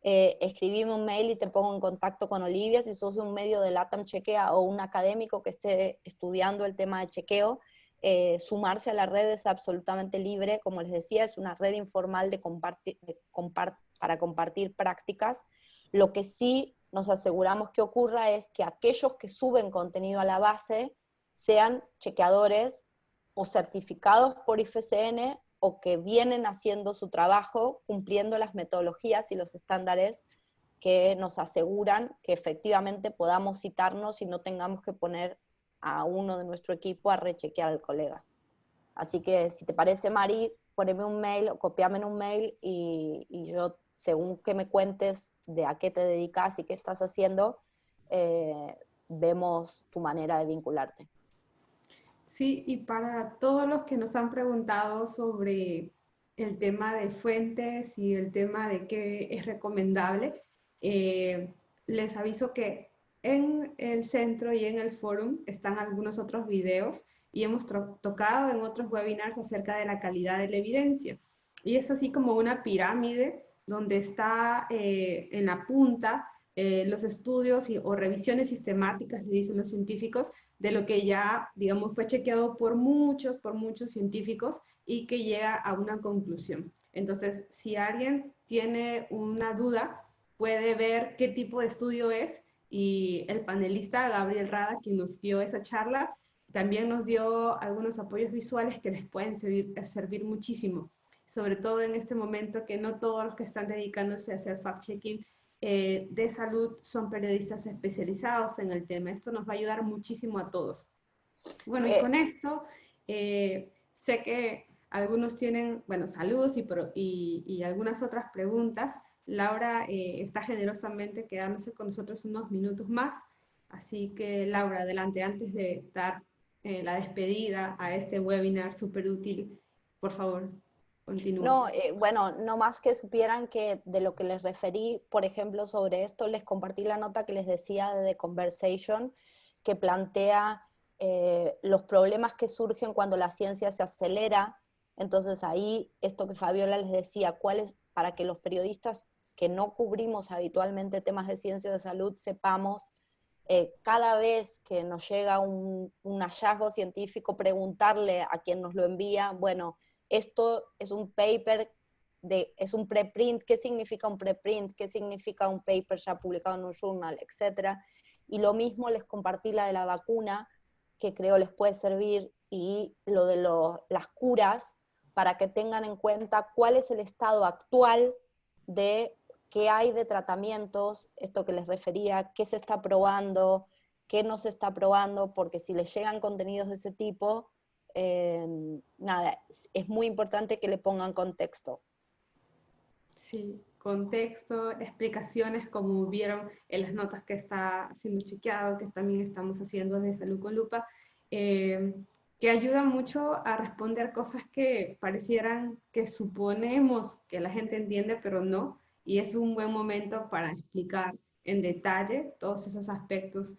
escribime un mail y te pongo en contacto con Olivia, si sos un medio de LATAM Chequea o un académico que esté estudiando el tema de chequeo. Sumarse a la red es absolutamente libre, como les decía, es una red informal para compartir prácticas. Lo que sí nos aseguramos que ocurra es que aquellos que suben contenido a la base sean chequeadores o certificados por IFCN o que vienen haciendo su trabajo cumpliendo las metodologías y los estándares que nos aseguran que efectivamente podamos citarnos y no tengamos que poner a uno de nuestro equipo a rechequear al colega. Así que si te parece, Mari, poneme un mail o copiame en un mail y yo, según que me cuentes de a qué te dedicas y qué estás haciendo, vemos tu manera de vincularte. Sí, y para todos los que nos han preguntado sobre el tema de fuentes y el tema de qué es recomendable, les aviso que en el centro y en el forum están algunos otros videos y hemos tocado en otros webinars acerca de la calidad de la evidencia. Y es así como una pirámide donde está en la punta los estudios o revisiones sistemáticas, le dicen los científicos, de lo que ya, digamos, fue chequeado por muchos científicos y que llega a una conclusión. Entonces, si alguien tiene una duda, puede ver qué tipo de estudio es y el panelista Gabriel Rada, quien nos dio esa charla, también nos dio algunos apoyos visuales que les pueden servir muchísimo, sobre todo en este momento que no todos los que están dedicándose a hacer fact-checking de salud son periodistas especializados en el tema. Esto nos va a ayudar muchísimo a todos. Bueno, y con esto, sé que algunos tienen, bueno, saludos y algunas otras preguntas. Laura está generosamente quedándose con nosotros unos minutos más. Así que, Laura, adelante, antes de dar la despedida a este webinar súper útil, por favor, continúa. No, bueno, no más que supieran que de lo que les referí, por ejemplo, sobre esto, les compartí la nota que les decía de The Conversation, que plantea los problemas que surgen cuando la ciencia se acelera. Entonces ahí, esto que Fabiola les decía, cuáles para que los periodistas que no cubrimos habitualmente temas de ciencia de salud sepamos cada vez que nos llega un hallazgo científico, preguntarle a quien nos lo envía, bueno, esto es un paper, es un preprint, ¿qué significa un preprint? ¿Qué significa un paper ya publicado en un journal? Etcétera. Y lo mismo les compartí la de la vacuna, que creo les puede servir, y lo de las curas, para que tengan en cuenta cuál es el estado actual de qué hay de tratamientos, esto que les refería, qué se está probando, qué no se está probando, porque si les llegan contenidos de ese tipo, nada, es muy importante que le pongan contexto. Sí, contexto, explicaciones, como vieron en las notas que está siendo chequeado, que también estamos haciendo desde Salud con Lupa, eh, que ayudan mucho a responder cosas que parecieran que suponemos que la gente entiende, pero no, y es un buen momento para explicar en detalle todos esos aspectos,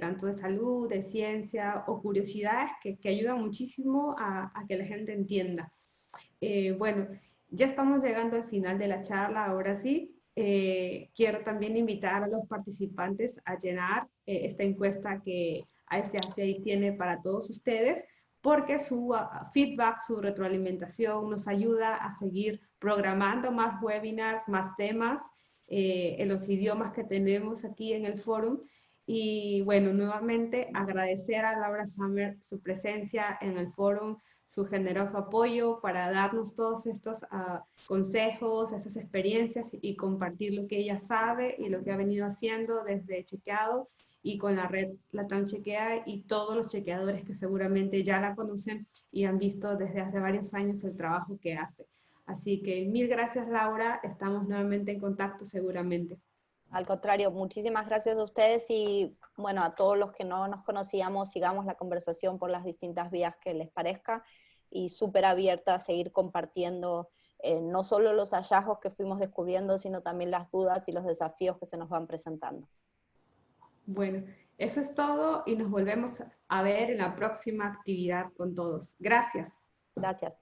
tanto de salud, de ciencia o curiosidades que ayudan muchísimo a que la gente entienda. Bueno, ya estamos llegando al final de la charla, ahora sí. Quiero también invitar a los participantes a llenar esta encuesta que ICFJ tiene para todos ustedes, porque su feedback, su retroalimentación nos ayuda a seguir programando más webinars, más temas en los idiomas que tenemos aquí en el forum. Y bueno, nuevamente agradecer a Laura Summer su presencia en el forum, su generoso apoyo para darnos todos estos consejos, esas experiencias y compartir lo que ella sabe y lo que ha venido haciendo desde Chequeado y con la red Latam Chequea y todos los chequeadores que seguramente ya la conocen y han visto desde hace varios años el trabajo que hace. Así que mil gracias, Laura. Estamos nuevamente en contacto seguramente. Al contrario, muchísimas gracias a ustedes y bueno, a todos los que no nos conocíamos, sigamos la conversación por las distintas vías que les parezca y súper abierta a seguir compartiendo no solo los hallazgos que fuimos descubriendo, sino también las dudas y los desafíos que se nos van presentando. Bueno, eso es todo y nos volvemos a ver en la próxima actividad con todos. Gracias. Gracias.